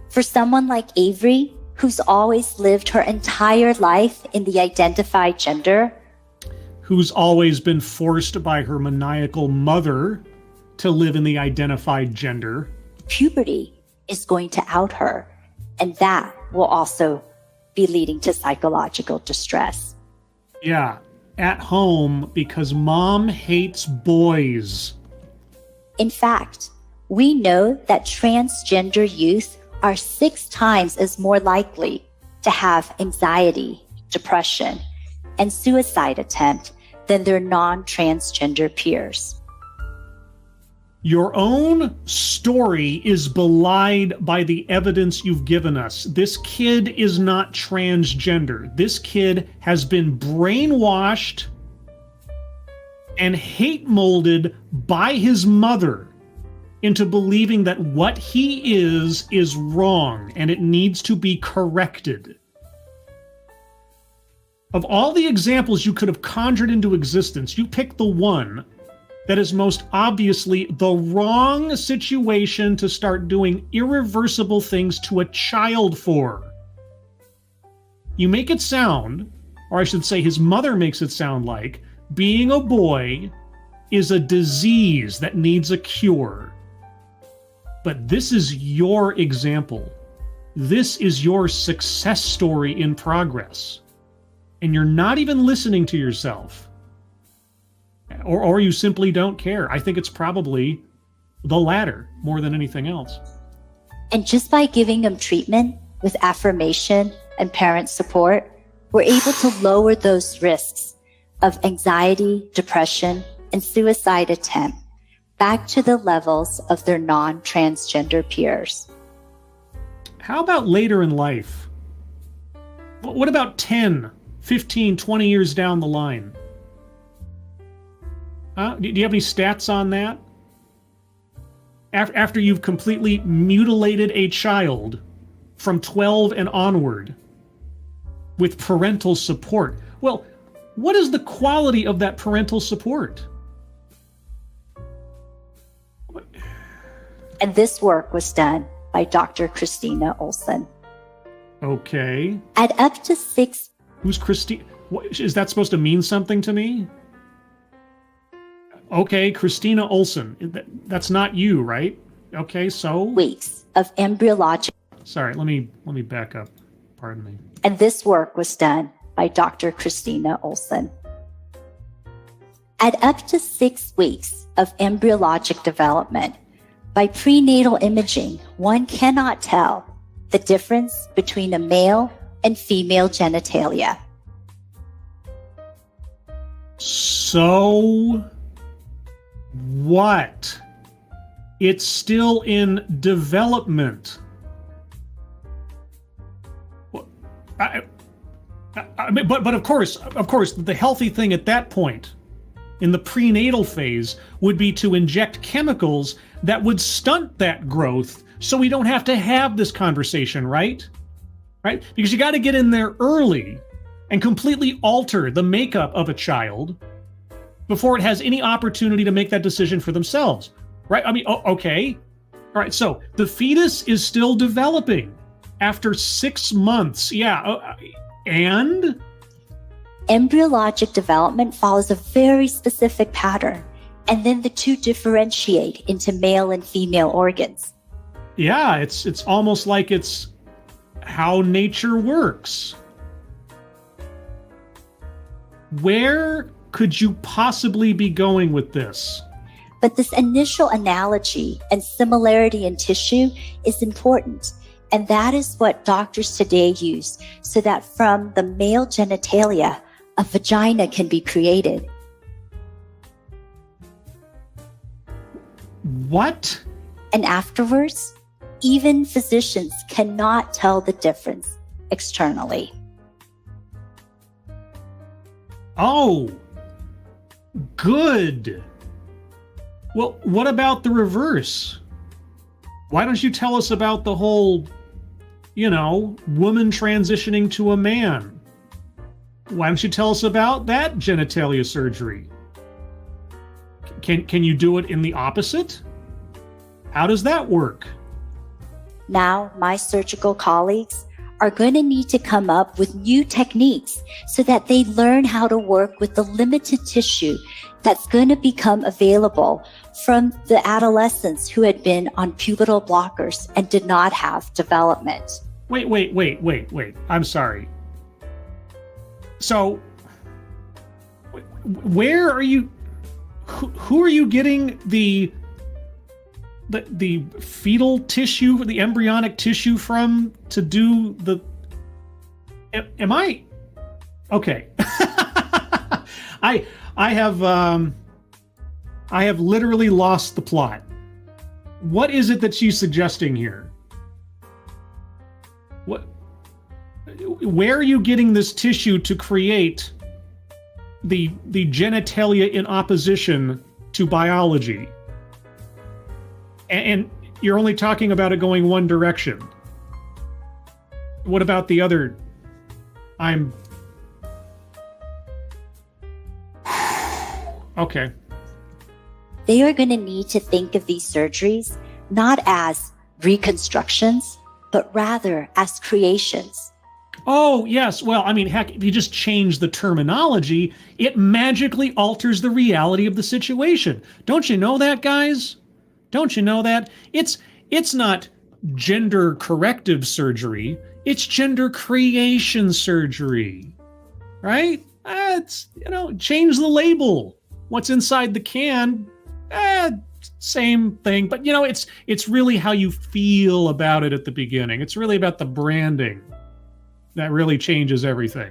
for someone like Avery, who's always lived her entire life in the identified gender, who's always been forced by her maniacal mother to live in the identified gender, puberty is going to out her, and that will also be leading to psychological distress. Yeah, at home because mom hates boys. In fact, we know that transgender youth are 6 times as more likely to have anxiety, depression, and suicide attempt than their non-transgender peers. Your own story is belied by the evidence you've given us. This kid is not transgender. This kid has been brainwashed and hate molded by his mother into believing that what he is wrong and it needs to be corrected. Of all the examples you could have conjured into existence, you picked the one that is most obviously the wrong situation to start doing irreversible things to a child for. You make it sound, or I should say his mother makes it sound like, being a boy is a disease that needs a cure. But this is your example. This is your success story in progress. And you're not even listening to yourself. Or you simply don't care. I think it's probably the latter more than anything else. And just by giving them treatment with affirmation and parent support, we're able to lower those risks of anxiety, depression, and suicide attempt back to the levels of their non-transgender peers. How about later in life? What about 10, 15, 20 years down the line? Do you have any stats on that? After you've completely mutilated a child from 12 and onward with parental support. Well, what is the quality of that parental support? And this work was done by Dr. Christina Olson. Okay. At up to 6... Who's Christina? Is that supposed to mean something to me? Okay, Christina Olson. That's not you, right? Okay, so... weeks of embryologic... Sorry, let me back up. Pardon me. And this work was done by Dr. Christina Olson. At up to 6 weeks of embryologic development, by prenatal imaging, one cannot tell the difference between a male and female genitalia. So... what? It's still in development. But of course, the healthy thing at that point, in the prenatal phase, would be to inject chemicals that would stunt that growth so we don't have to have this conversation, right? right? Because you got to get in there early and completely alter the makeup of a child before it has any opportunity to make that decision for themselves, right? I mean, okay. All right, so the fetus is still developing after 6 months. Yeah, and? Embryologic development follows a very specific pattern, and then the two differentiate into male and female organs. Yeah, it's almost like it's how nature works. Where could you possibly be going with this? But this initial analogy and similarity in tissue is important. And that is what doctors today use so that from the male genitalia, a vagina can be created. What? And afterwards, even physicians cannot tell the difference externally. Oh, good. Well, what about the reverse? Why don't you tell us about the whole, woman transitioning to a man? Why don't you tell us about that genitalia surgery? Can you do it in the opposite? How does that work? Now, my surgical colleagues are going to need to come up with new techniques so that they learn how to work with the limited tissue that's going to become available from the adolescents who had been on pubertal blockers and did not have development. Wait. I'm sorry. So, where are you? Who are you getting the fetal tissue, the embryonic tissue from to do the? Am I? Okay. I have literally lost the plot. What is it that she's suggesting here? Where are you getting this tissue to create the genitalia in opposition to biology? And you're only talking about it going one direction. What about the other? Okay. They are going to need to think of these surgeries not as reconstructions, but rather as creations. Oh, yes. Well, I mean, heck, if you just change the terminology, it magically alters the reality of the situation. Don't you know that, guys? Don't you know that? It's not gender corrective surgery. It's gender creation surgery. Right? It's, change the label. What's inside the can, same thing. But, it's really how you feel about it at the beginning. It's really about the branding that really changes everything.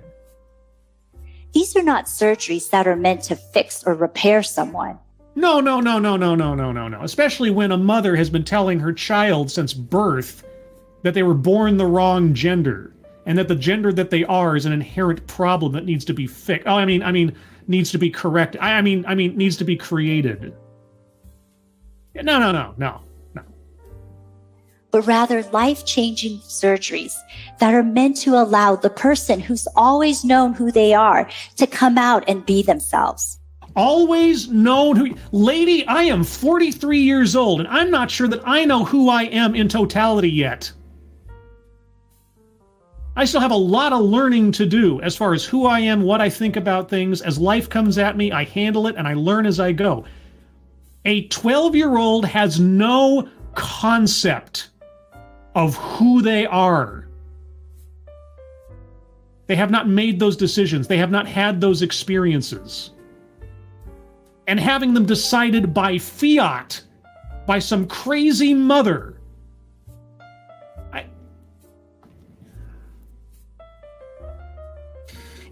These are not surgeries that are meant to fix or repair someone. No. Especially when a mother has been telling her child since birth that they were born the wrong gender and that the gender that they are is an inherent problem that needs to be fixed. Oh, I mean, needs to be corrected. I mean, needs to be created. No. But rather life-changing surgeries that are meant to allow the person who's always known who they are to come out and be themselves. Always known who... Lady, I am 43 years old, and I'm not sure that I know who I am in totality yet. I still have a lot of learning to do as far as who I am, what I think about things. As life comes at me, I handle it, and I learn as I go. A 12-year-old has no concept of who they are. They have not made those decisions. They have not had those experiences. And having them decided by fiat, by some crazy mother.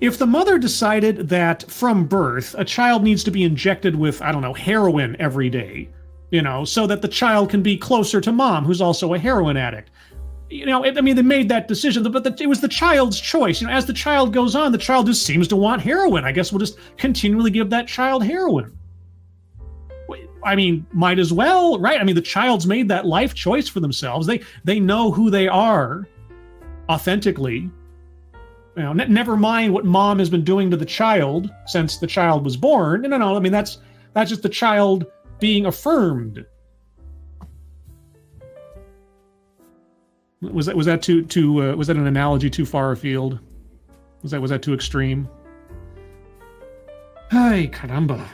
If the mother decided that from birth, a child needs to be injected with, heroin every day, so that the child can be closer to mom, who's also a heroin addict. They made that decision, but it was the child's choice. As the child goes on, the child just seems to want heroin. I guess we'll just continually give that child heroin. Might as well, right? The child's made that life choice for themselves. They know who they are. authentically. You know, never mind what mom has been doing to the child since the child was born. No. I mean, that's just the child being affirmed. Was that too was that an analogy too far afield? Was that too extreme? Ay, caramba.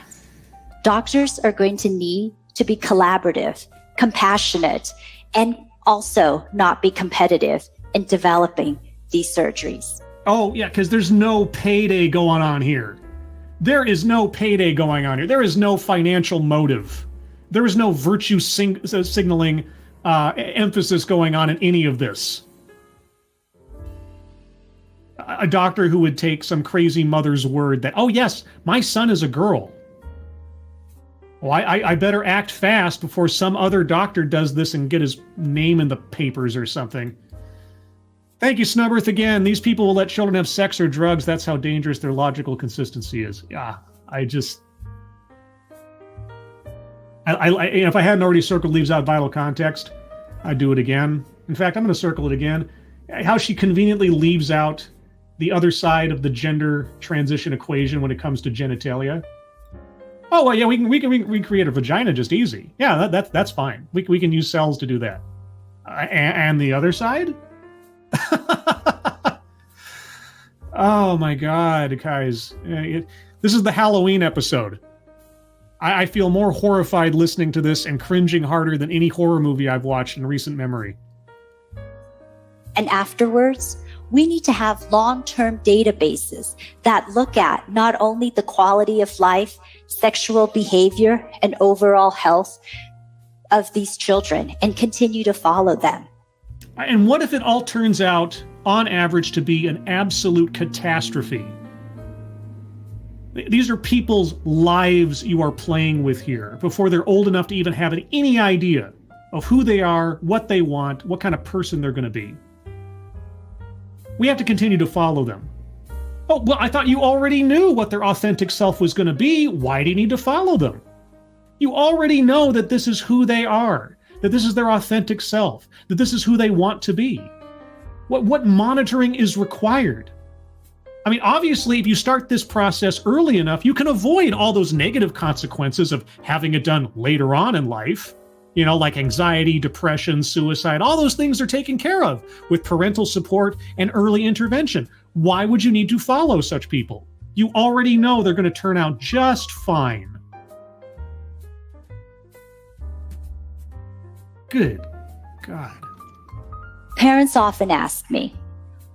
Doctors are going to need to be collaborative, compassionate, and also not be competitive in developing these surgeries. Oh, yeah, because there's no payday going on here. There is no payday going on here. There is no financial motive. There is no virtue signaling emphasis going on in any of this. A doctor who would take some crazy mother's word that, oh, yes, my son is a girl. Well, I better act fast before some other doctor does this and get his name in the papers or something. Thank you, Snubberth, again. These people will let children have sex or drugs. That's how dangerous their logical consistency is. Yeah, if I hadn't already circled leaves out vital context, I'd do it again. In fact, I'm going to circle it again. How she conveniently leaves out the other side of the gender transition equation when it comes to genitalia. Oh, well, yeah, we can recreate a vagina just easy. Yeah, that's fine. We can use cells to do that. And the other side? Oh my God, guys. This is the Halloween episode. I feel more horrified listening to this and cringing harder than any horror movie I've watched in recent memory. And afterwards, we need to have long-term databases that look at not only the quality of life, sexual behavior, and overall health of these children and continue to follow them. And what if it all turns out, on average, to be an absolute catastrophe? These are people's lives you are playing with here before they're old enough to even have any idea of who they are, what they want, what kind of person they're going to be. We have to continue to follow them. Oh, well, I thought you already knew what their authentic self was going to be. Why do you need to follow them? You already know that this is who they are, that this is their authentic self, that this is who they want to be. What monitoring is required? I mean, obviously, if you start this process early enough, you can avoid all those negative consequences of having it done later on in life. You know, like anxiety, depression, suicide, all those things are taken care of with parental support and early intervention. Why would you need to follow such people? You already know they're going to turn out just fine. Good God. Parents often ask me,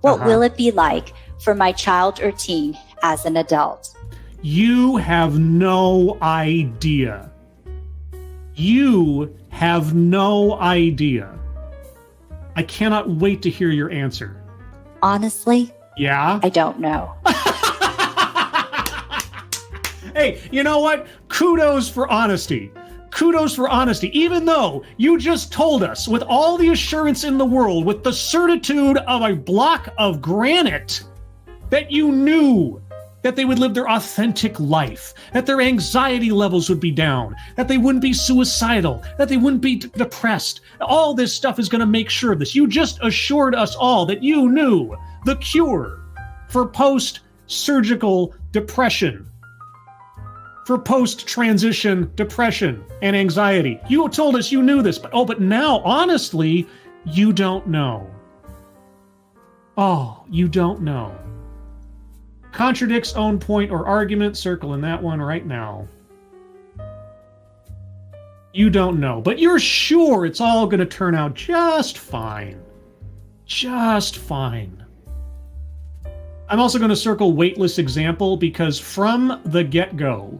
what will it be like for my child or teen as an adult? You have no idea. You have no idea. I cannot wait to hear your answer. Honestly, yeah? I don't know. Hey, you know what? Kudos for honesty. Kudos for honesty. Even though you just told us with all the assurance in the world, with the certitude of a block of granite, that you knew that they would live their authentic life, that their anxiety levels would be down, that they wouldn't be suicidal, that they wouldn't be depressed. All this stuff is going to make sure of this. You just assured us all that you knew the cure for post-surgical depression, for post-transition depression and anxiety. You told us you knew this, but now, honestly, you don't know. Oh, you don't know. Contradicts own point or argument, circle in that one right now. You don't know, but you're sure it's all going to turn out just fine. Just fine. I'm also going to circle weightless example because from the get-go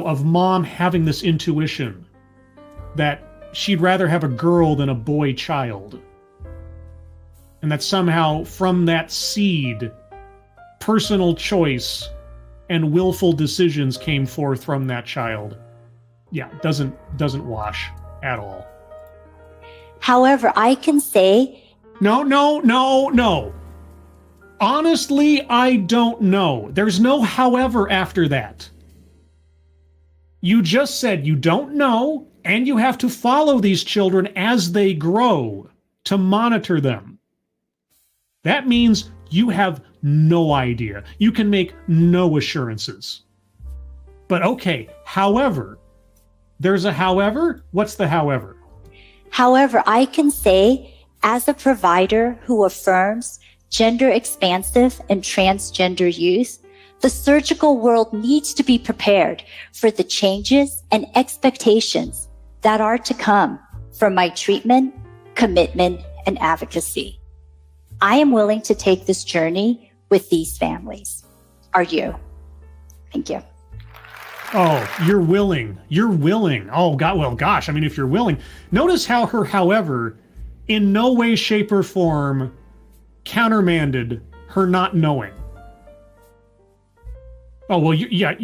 of mom having this intuition that she'd rather have a girl than a boy child, and that somehow from that seed, personal choice and willful decisions came forth from that child. Yeah, doesn't wash at all. However, I can say... No. Honestly, I don't know. There's no however after that. You just said you don't know, and you have to follow these children as they grow. to monitor them. That means you have no idea. You can make no assurances. But okay, however, there's a however? What's the however? However, I can say, as a provider who affirms gender expansive and transgender youth, the surgical world needs to be prepared for the changes and expectations that are to come from my treatment, commitment, and advocacy. I am willing to take this journey with these families. Are you? Thank you. Oh, you're willing. You're willing. Oh, God. Well, gosh. I mean, if you're willing, notice how her, however, in no way, shape, or form countermanded her not knowing. Oh, well,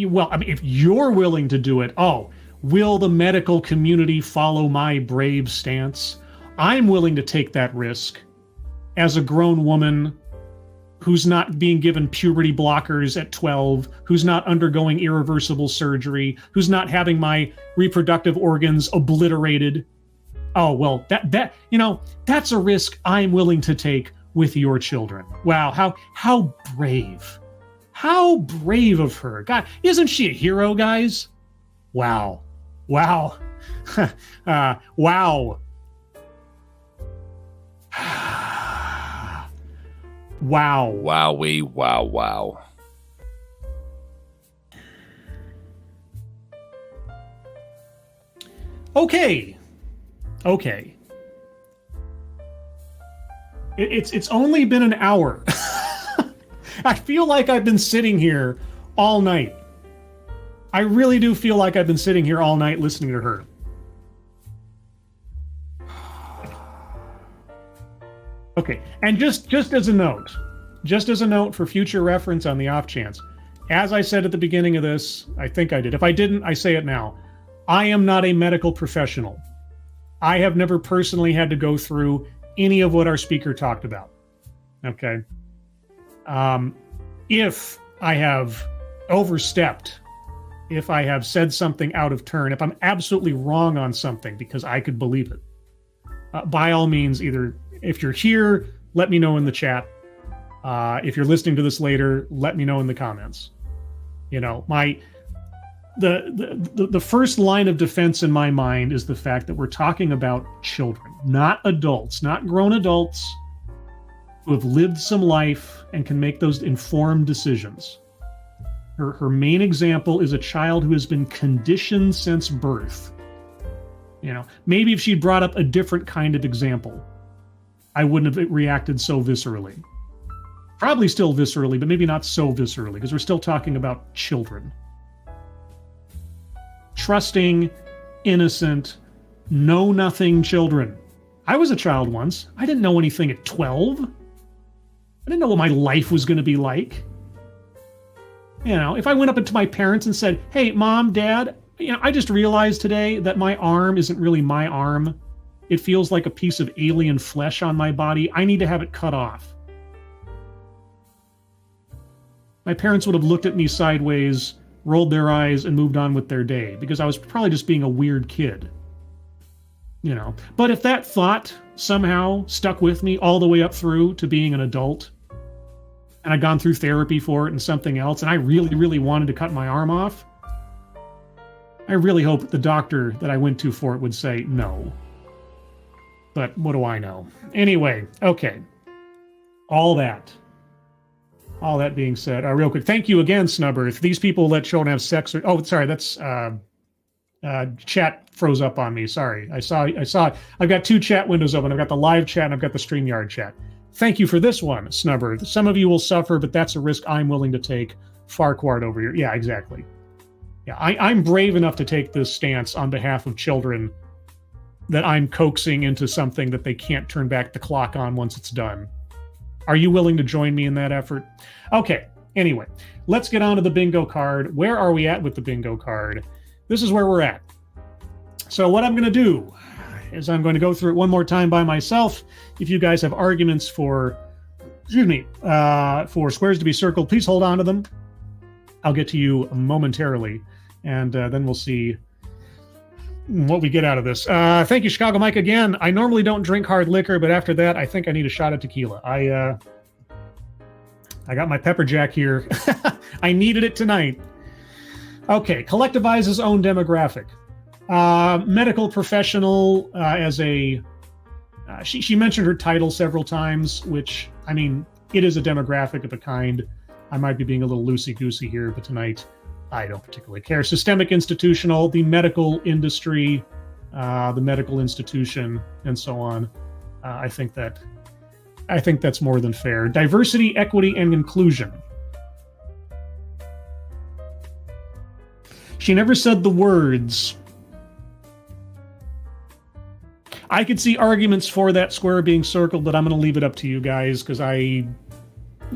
well, I mean, if you're willing to do it, oh, will the medical community follow my brave stance? I'm willing to take that risk as a grown woman who's not being given puberty blockers at 12, who's not undergoing irreversible surgery, who's not having my reproductive organs obliterated. Oh, well, that's a risk I'm willing to take with your children. Wow, how brave. How brave of her. God, isn't she a hero, guys? Wow. Wow. Wow. Wow. Wowee, wow, wow. Okay. It's only been an hour. I feel like I've been sitting here all night. I really do feel like I've been sitting here all night listening to her. Okay, and just as a note for future reference on the off chance, as I said at the beginning of this, I think I did. If I didn't, I say it now. I am not a medical professional. I have never personally had to go through any of what our speaker talked about. Okay. If I have overstepped, if I have said something out of turn, if I'm absolutely wrong on something because I could believe it, by all means, either if you're here, let me know in the chat. If you're listening to this later, let me know in the comments. You know, the first line of defense in my mind is the fact that we're talking about children, not adults, not grown adults who have lived some life and can make those informed decisions. Her main example is a child who has been conditioned since birth. You know, maybe if she'd brought up a different kind of example, I wouldn't have reacted so viscerally. Probably still viscerally, but maybe not so viscerally, because we're still talking about children. Trusting, innocent, know-nothing children. I was a child once. I didn't know anything at 12. I didn't know what my life was going to be like. You know, if I went up to my parents and said, hey, Mom, Dad, you know, I just realized today that my arm isn't really my arm. It feels like a piece of alien flesh on my body. I need to have it cut off. My parents would have looked at me sideways, rolled their eyes, and moved on with their day, because I was probably just being a weird kid. You know, but if that thought somehow stuck with me all the way up through to being an adult, and I'd gone through therapy for it and something else, and I really, really wanted to cut my arm off, I really hope the doctor that I went to for it would say no. But what do I know? Anyway, okay. All that being said, real quick, thank you again, Snubbers. These people let children have sex. Oh, sorry, that's chat froze up on me. Sorry, I saw it. I've got two chat windows open. I've got the live chat and I've got the StreamYard chat. Thank you for this one, Snubber. Some of you will suffer, but that's a risk I'm willing to take. Farquhar over here. Yeah, exactly. Yeah, I'm brave enough to take this stance on behalf of children that I'm coaxing into something that they can't turn back the clock on once it's done. Are you willing to join me in that effort? Okay, anyway, let's get on to the bingo card. Where are we at with the bingo card? This is where we're at. So what I'm going to do is I'm going to go through it one more time by myself. If you guys have arguments for squares to be circled, please hold on to them. I'll get to you momentarily, and then we'll see what we get out of this. Thank you, Chicago Mike, again. I normally don't drink hard liquor, but after that, I think I need a shot of tequila. I got my pepper jack here. I needed it tonight. Okay, collectivize his own demographic. Medical professional as a... she mentioned her title several times, which, I mean, it is a demographic of a kind. I might be being a little loosey-goosey here, but tonight I don't particularly care. Systemic institutional, the medical industry, the medical institution, and so on. I think that's more than fair. Diversity, equity, and inclusion. She never said the words. I could see arguments for that square being circled, but I'm going to leave it up to you guys, because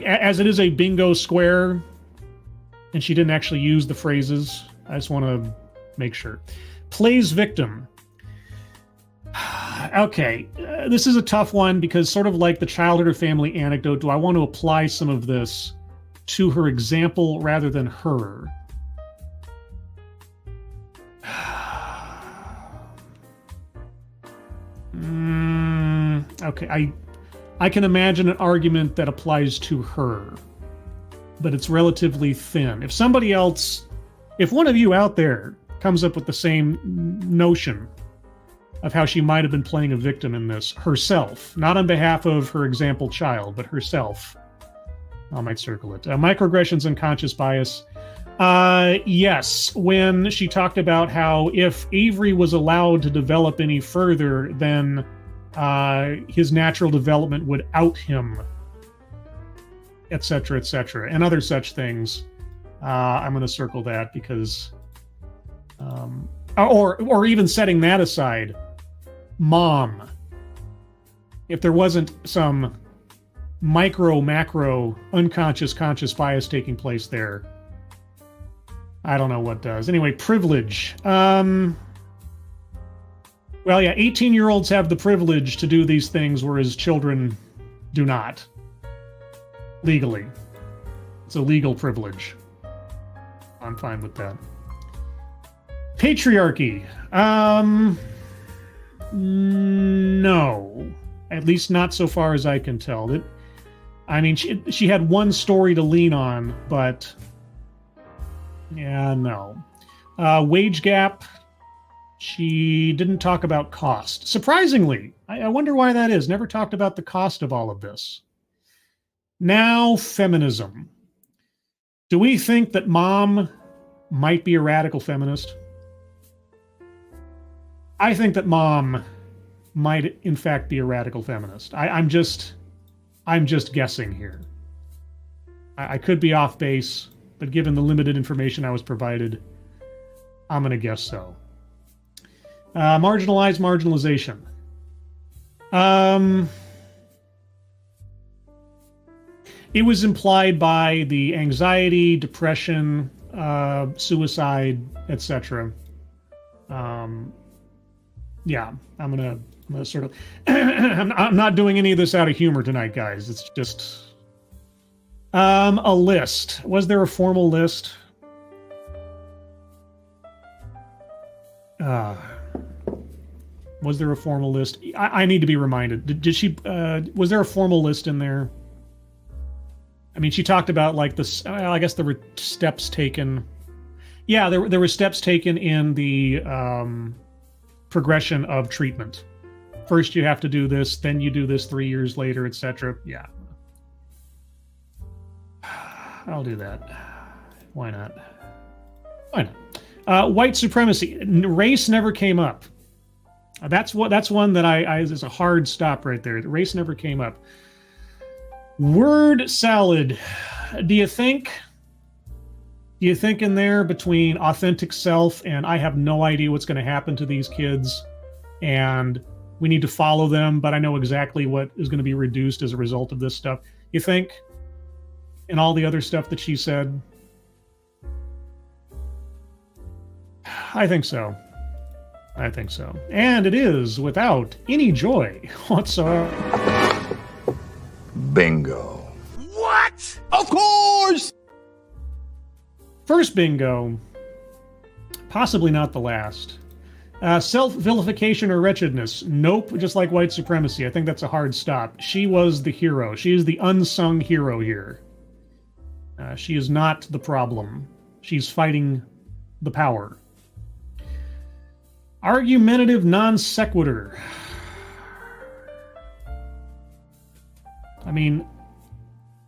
as it is a bingo square, and she didn't actually use the phrases, I just want to make sure. Plays victim. Okay, this is a tough one, because sort of like the childhood or family anecdote, do I want to apply some of this to her example rather than her? Okay, I can imagine an argument that applies to her, but it's relatively thin. If one of you out there comes up with the same notion of how she might have been playing a victim in this herself, not on behalf of her example child, but herself, I might circle it. Microaggressions and conscious bias. Yes, when she talked about how if Avery was allowed to develop any further, then his natural development would out him, etc., and other such things. I'm going to circle that because, or even setting that aside, mom. If there wasn't some macro, unconscious, conscious bias taking place there, I don't know what does. Anyway, privilege. Well, yeah, 18-year-olds have the privilege to do these things, whereas children do not. Legally. It's a legal privilege. I'm fine with that. Patriarchy. No. At least not so far as I can tell. I mean, she had one story to lean on, but... yeah, no. Wage gap. She didn't talk about cost. Surprisingly, I wonder why that is. Never talked about the cost of all of this. Now, feminism. Do we think that mom might be a radical feminist? I think that mom might, in fact, be a radical feminist. I'm just guessing here. I could be off base, but given the limited information I was provided, I'm going to guess so. Marginalization. It was implied by the anxiety, depression, suicide, etc. Yeah, I'm gonna sort of. I'm not doing any of this out of humor tonight, guys. It's just a list. Was there a formal list? Was there a formal list? I need to be reminded. Did she? Was there a formal list in there? I mean, she talked about like this. I guess there were steps taken. Yeah, there were steps taken in the progression of treatment. First, you have to do this, then you do this 3 years later, etc. Yeah, I'll do that. Why not? Why not? White supremacy. Race never came up. That's one that is a hard stop right there. Race never came up. Word salad. Do you think in there between authentic self and I have no idea what's going to happen to these kids and we need to follow them, but I know exactly what is going to be reduced as a result of this stuff? You think in all the other stuff that she said? I think so. And it is without any joy whatsoever. Bingo. What? Of course! First bingo, possibly not the last. Self-vilification or wretchedness? Nope, just like white supremacy. I think that's a hard stop. She was the hero. She is the unsung hero here. She is not the problem. She's fighting the power. Argumentative non sequitur. I mean,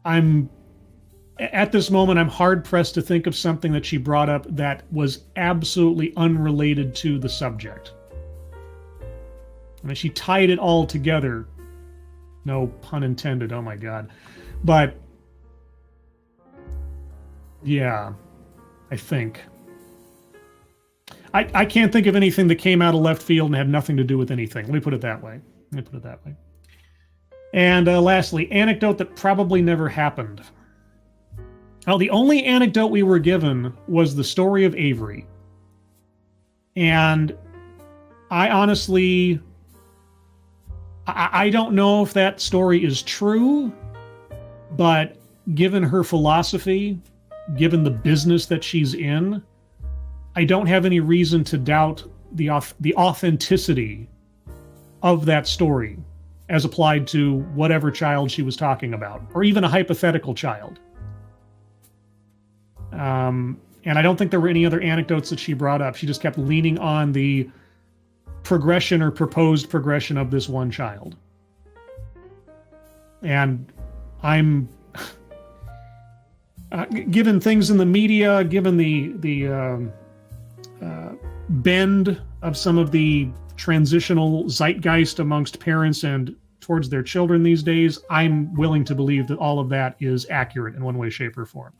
at this moment, I'm hard-pressed to think of something that she brought up that was absolutely unrelated to the subject. I mean, she tied it all together. No pun intended, oh my god. But, yeah, I think. I can't think of anything that came out of left field and had nothing to do with anything. Let me put it that way. And lastly, anecdote that probably never happened. Well, the only anecdote we were given was the story of Avery. And I honestly, I don't know if that story is true, but given her philosophy, given the business that she's in, I don't have any reason to doubt the authenticity of that story as applied to whatever child she was talking about, or even a hypothetical child. And I don't think there were any other anecdotes that she brought up. She just kept leaning on the progression or proposed progression of this one child. And I'm given things in the media, given the bend of some of the transitional zeitgeist amongst parents and towards their children these days, I'm willing to believe that all of that is accurate in one way, shape, or form.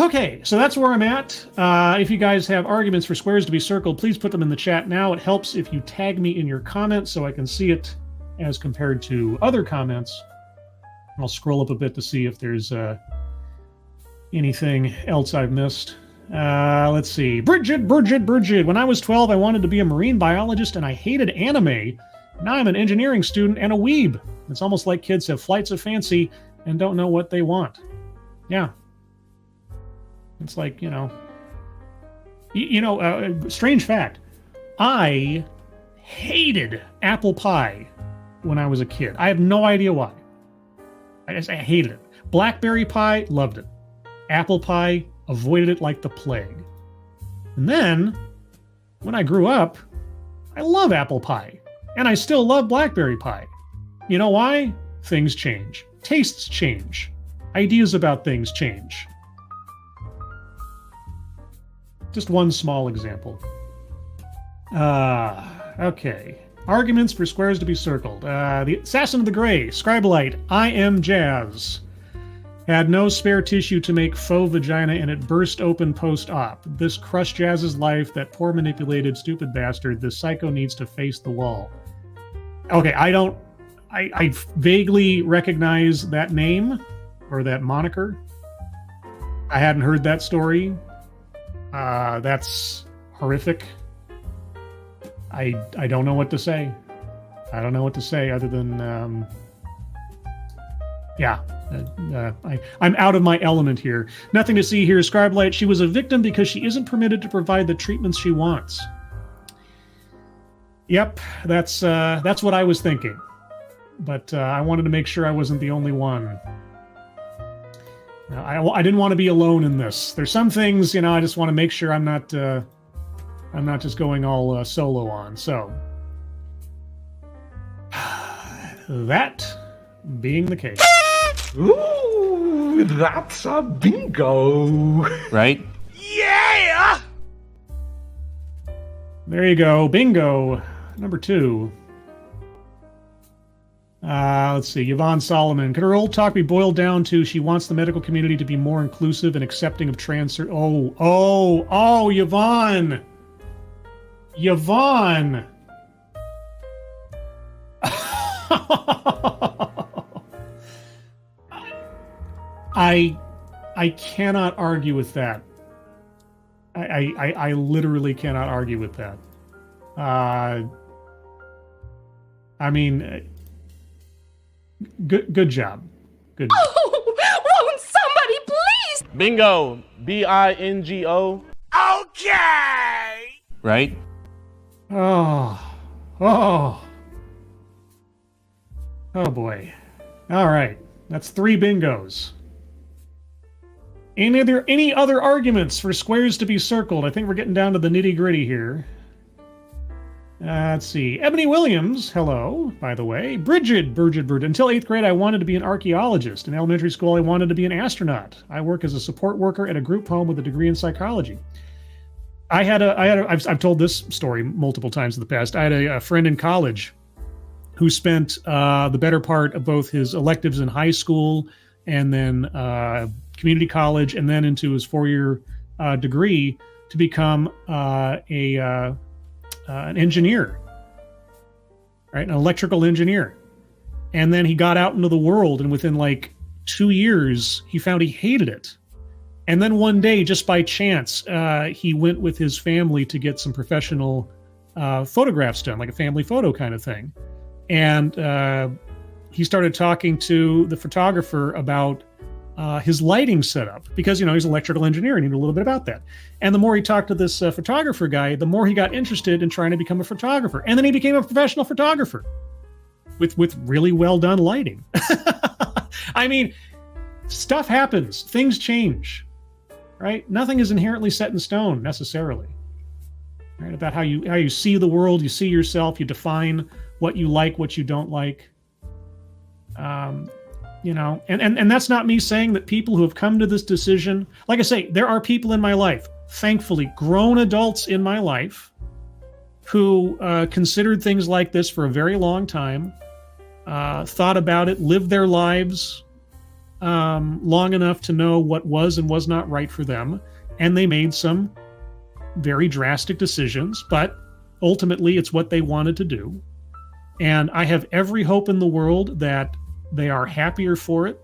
Okay, so that's where I'm at. If you guys have arguments for squares to be circled, please put them in the chat now. It helps if you tag me in your comments so I can see it as compared to other comments. I'll scroll up a bit to see if there's anything else I've missed. Let's see. Bridget. When I was 12, I wanted to be a marine biologist and I hated anime. Now I'm an engineering student and a weeb. It's almost like kids have flights of fancy and don't know what they want. Yeah. It's like, strange fact. I hated apple pie when I was a kid. I have no idea why. I hated it. Blackberry pie, loved it. Apple pie, avoided it like the plague. And then, when I grew up, I love apple pie. And I still love blackberry pie. You know why? Things change. Tastes change. Ideas about things change. Just one small example. Okay. Arguments for squares to be circled. The Assassin of the Gray, Scribelite, I am Jazz. Had no spare tissue to make faux vagina and it burst open post-op. This crushed Jazz's life, that poor manipulated stupid bastard. This psycho needs to face the wall. Okay, I vaguely recognize that name or that moniker. I hadn't heard that story. That's horrific. I don't know what to say. I don't know what to say other than, I'm out of my element here. Nothing to see here. Scribelite, she was a victim because she isn't permitted to provide the treatments she wants. Yep, that's what I was thinking. But I wanted to make sure I wasn't the only one. I didn't want to be alone in this. There's some things, I just want to make sure I'm not just going all solo on. So, that being the case. Ooh, that's a bingo. Right? Yeah! There you go. Bingo. Number 2. Let's see. Yvonne Solomon. Could her old talk be boiled down to she wants the medical community to be more inclusive and accepting of trans... Oh, Yvonne! Yvonne! I cannot argue with that. I literally cannot argue with that. I mean, good job. Good. Oh, won't somebody please? Bingo. B-I-N-G-O. Okay! right? Oh, oh, oh boy. All right, that's 3 bingos. Any other arguments for squares to be circled? I think we're getting down to the nitty-gritty here. Let's see. Ebony Williams, hello, by the way. Bridget. Until 8th grade, I wanted to be an archaeologist. In elementary school, I wanted to be an astronaut. I work as a support worker at a group home with a degree in psychology. I've told this story multiple times in the past. I had a friend in college who spent the better part of both his electives in high school and then community college and then into his 4-year degree to become an engineer, right? An electrical engineer. And then he got out into the world, and within like 2 years, he found he hated it. And then one day, just by chance, he went with his family to get some professional photographs done, like a family photo kind of thing. And he started talking to the photographer about his lighting setup, because, you know, he's an electrical engineer and he knew a little bit about that. And the more he talked to this photographer guy, the more he got interested in trying to become a photographer. And then he became a professional photographer with really well done lighting. I mean, stuff happens, things change, right? Nothing is inherently set in stone necessarily, right? About how you see the world, you see yourself, you define what you like, what you don't like. You know, and that's not me saying that people who have come to this decision, like I say, there are people in my life, thankfully, grown adults in my life, who considered things like this for a very long time, thought about it, lived their lives long enough to know what was and was not right for them, and they made some very drastic decisions, but ultimately it's what they wanted to do. And I have every hope in the world that they are happier for it,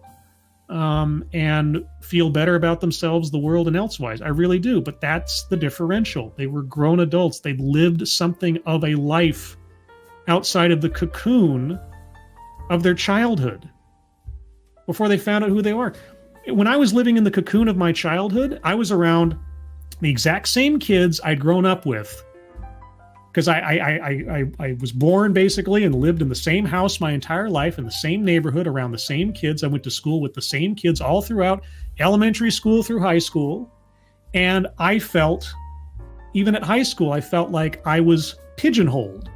and feel better about themselves, the world, and elsewise. I really do. But that's the differential. They were grown adults. They'd lived something of a life outside of the cocoon of their childhood before they found out who they were. When I was living in the cocoon of my childhood, I was around the exact same kids I'd grown up with, because I was born basically and lived in the same house my entire life, in the same neighborhood, around the same kids. I went to school with the same kids all throughout elementary school through high school. And I felt, even at high school, I felt like I was pigeonholed,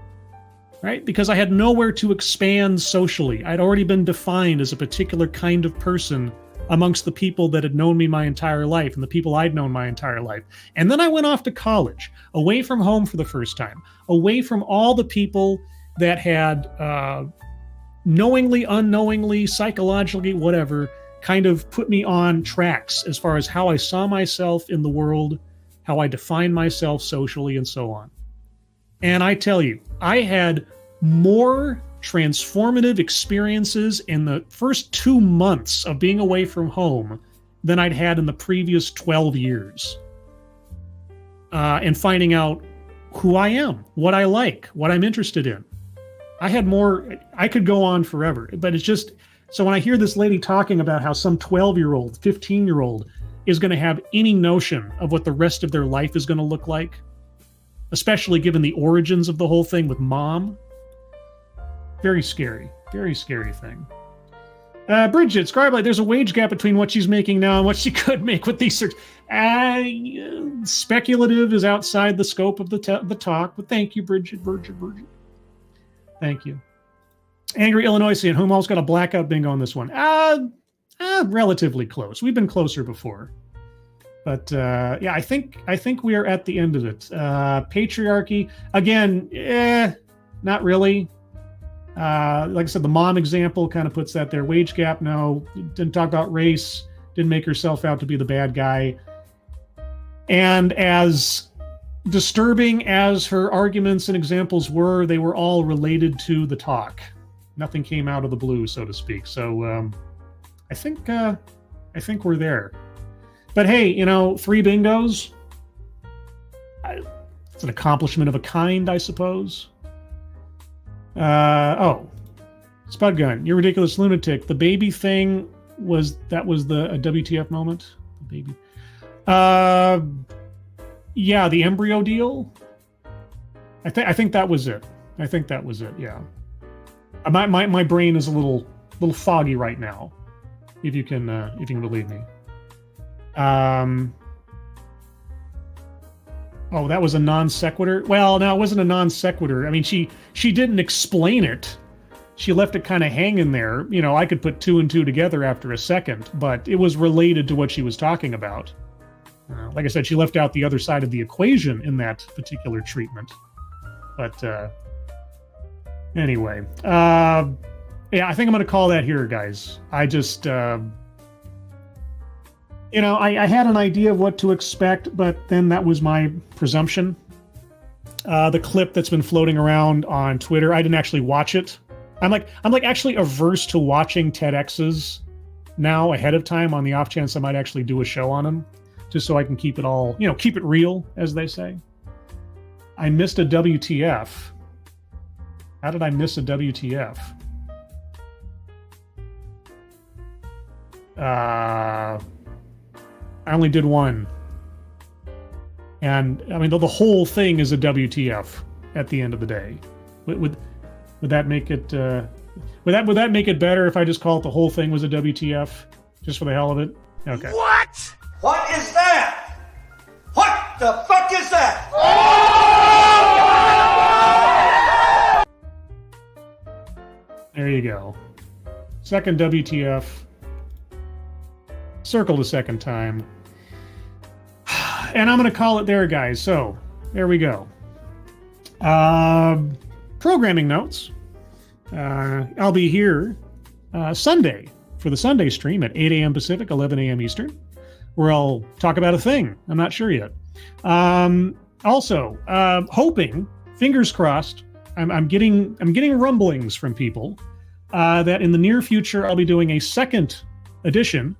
right? Because I had nowhere to expand socially. I'd already been defined as a particular kind of person amongst the people that had known me my entire life and the people I'd known my entire life. And then I went off to college, away from home for the first time, away from all the people that had knowingly, unknowingly, psychologically, whatever, kind of put me on tracks as far as how I saw myself in the world, how I defined myself socially, and so on. And I tell you, I had more transformative experiences in the first 2 months of being away from home than I'd had in the previous 12 years. And finding out who I am, what I like, what I'm interested in. I had more, I could go on forever, but it's just, so when I hear this lady talking about how some 12-year-old, 15-year-old is going to have any notion of what the rest of their life is going to look like, especially given the origins of the whole thing with mom, very scary thing. Bridget, Scribelight, there's a wage gap between what she's making now and what she could make with these search. Speculative is outside the scope of the talk, but thank you, Bridget. Thank you. Angry Illinoisian, whom else got a blackout bingo on this one? Relatively close. We've been closer before. But yeah, I think we are at the end of it. Patriarchy, again, not really. Like I said, the mom example kind of puts that there. Wage gap, no. Didn't talk about race. Didn't make herself out to be the bad guy. And as disturbing as her arguments and examples were, they were all related to the talk. Nothing came out of the blue, so to speak. So I think we're there. But hey, 3 bingos. It's an accomplishment of a kind, I suppose. Spud Gun, you're ridiculous lunatic. The baby thing was the WTF moment. The baby. Yeah, the embryo deal. I think that was it. I think that was it. Yeah. My brain is a little foggy right now, if you can believe me. Oh, that was a non sequitur. Well, no, it wasn't a non sequitur. I mean, she didn't explain it. She left it kind of hanging there. You know, I could put two and two together after a second, but it was related to what she was talking about. Like I said, she left out the other side of the equation in that particular treatment. But anyway, yeah, I think I'm going to call that here, guys. I just, I had an idea of what to expect, but then that was my presumption. The clip that's been floating around on Twitter, I didn't actually watch it. I'm like actually averse to watching TEDx's now ahead of time on the off chance I might actually do a show on them, just so I can keep it all, keep it real, as they say. I missed a WTF. How did I miss a WTF? I only did one. And I mean, the whole thing is a WTF at the end of the day. Would that make it, would that make it better if I just call it the whole thing was a WTF? Just for the hell of it? Okay. What? What is that? What the fuck is that? There you go. Second WTF. Circle the second time. And I'm going to call it there, guys. So, there we go. Programming notes. I'll be here Sunday for the Sunday stream at 8 a.m. Pacific, 11 a.m. Eastern, where I'll talk about a thing. I'm not sure yet. Also, hoping, fingers crossed, I'm getting rumblings from people that in the near future I'll be doing a second edition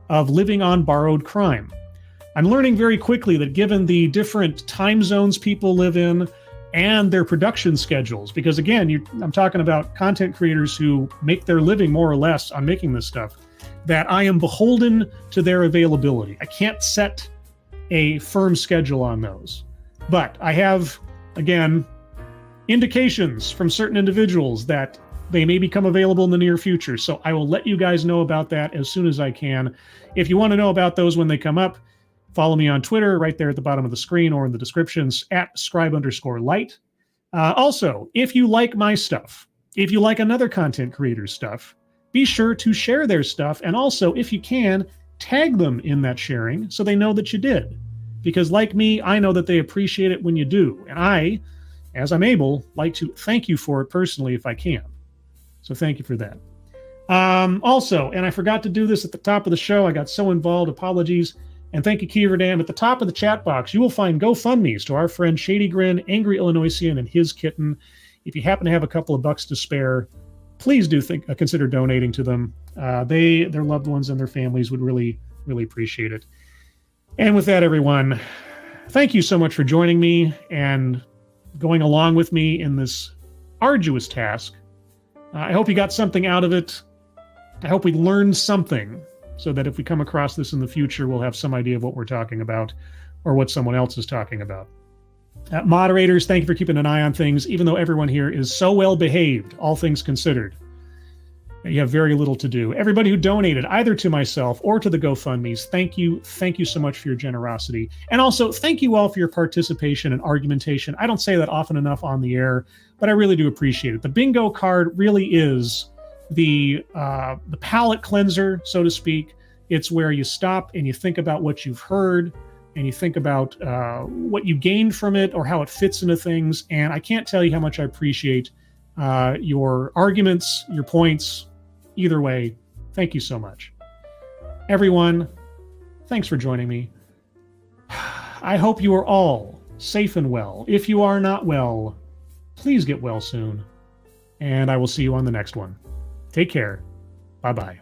of Living on Borrowed Crime. I'm learning very quickly that given the different time zones people live in and their production schedules, because again, I'm talking about content creators who make their living more or less on making this stuff, that I am beholden to their availability. I can't set a firm schedule on those. But I have, again, indications from certain individuals that they may become available in the near future. So I will let you guys know about that as soon as I can. If you want to know about those when they come up, follow me on Twitter right there at the bottom of the screen or in the descriptions at scribe_light. Also, if you like my stuff, if you like another content creator's stuff, be sure to share their stuff. And also, if you can, tag them in that sharing so they know that you did. Because like me, I know that they appreciate it when you do. And I, as I'm able, like to thank you for it personally if I can. So thank you for that. Also, and I forgot to do this at the top of the show. I got so involved. Apologies. And thank you, Keeverdam. At the top of the chat box, you will find GoFundMes to our friend Shady Grin, Angry Illinoisian, and his kitten. If you happen to have a couple of bucks to spare, please do consider donating to them. Their loved ones and their families would really, really appreciate it. And with that, everyone, thank you so much for joining me and going along with me in this arduous task. I hope you got something out of it. I hope we learned something so that if we come across this in the future, we'll have some idea of what we're talking about or what someone else is talking about. Moderators, thank you for keeping an eye on things, even though everyone here is so well behaved, all things considered. You have very little to do. Everybody who donated, either to myself or to the GoFundMes, thank you. Thank you so much for your generosity. And also, thank you all for your participation and argumentation. I don't say that often enough on the air, but I really do appreciate it. The bingo card really is the palate cleanser, so to speak. It's where you stop and you think about what you've heard and you think about what you gained from it or how it fits into things. And I can't tell you how much I appreciate your arguments, your points. Either way, thank you so much. Everyone, thanks for joining me. I hope you are all safe and well. If you are not well, please get well soon. And I will see you on the next one. Take care. Bye-bye.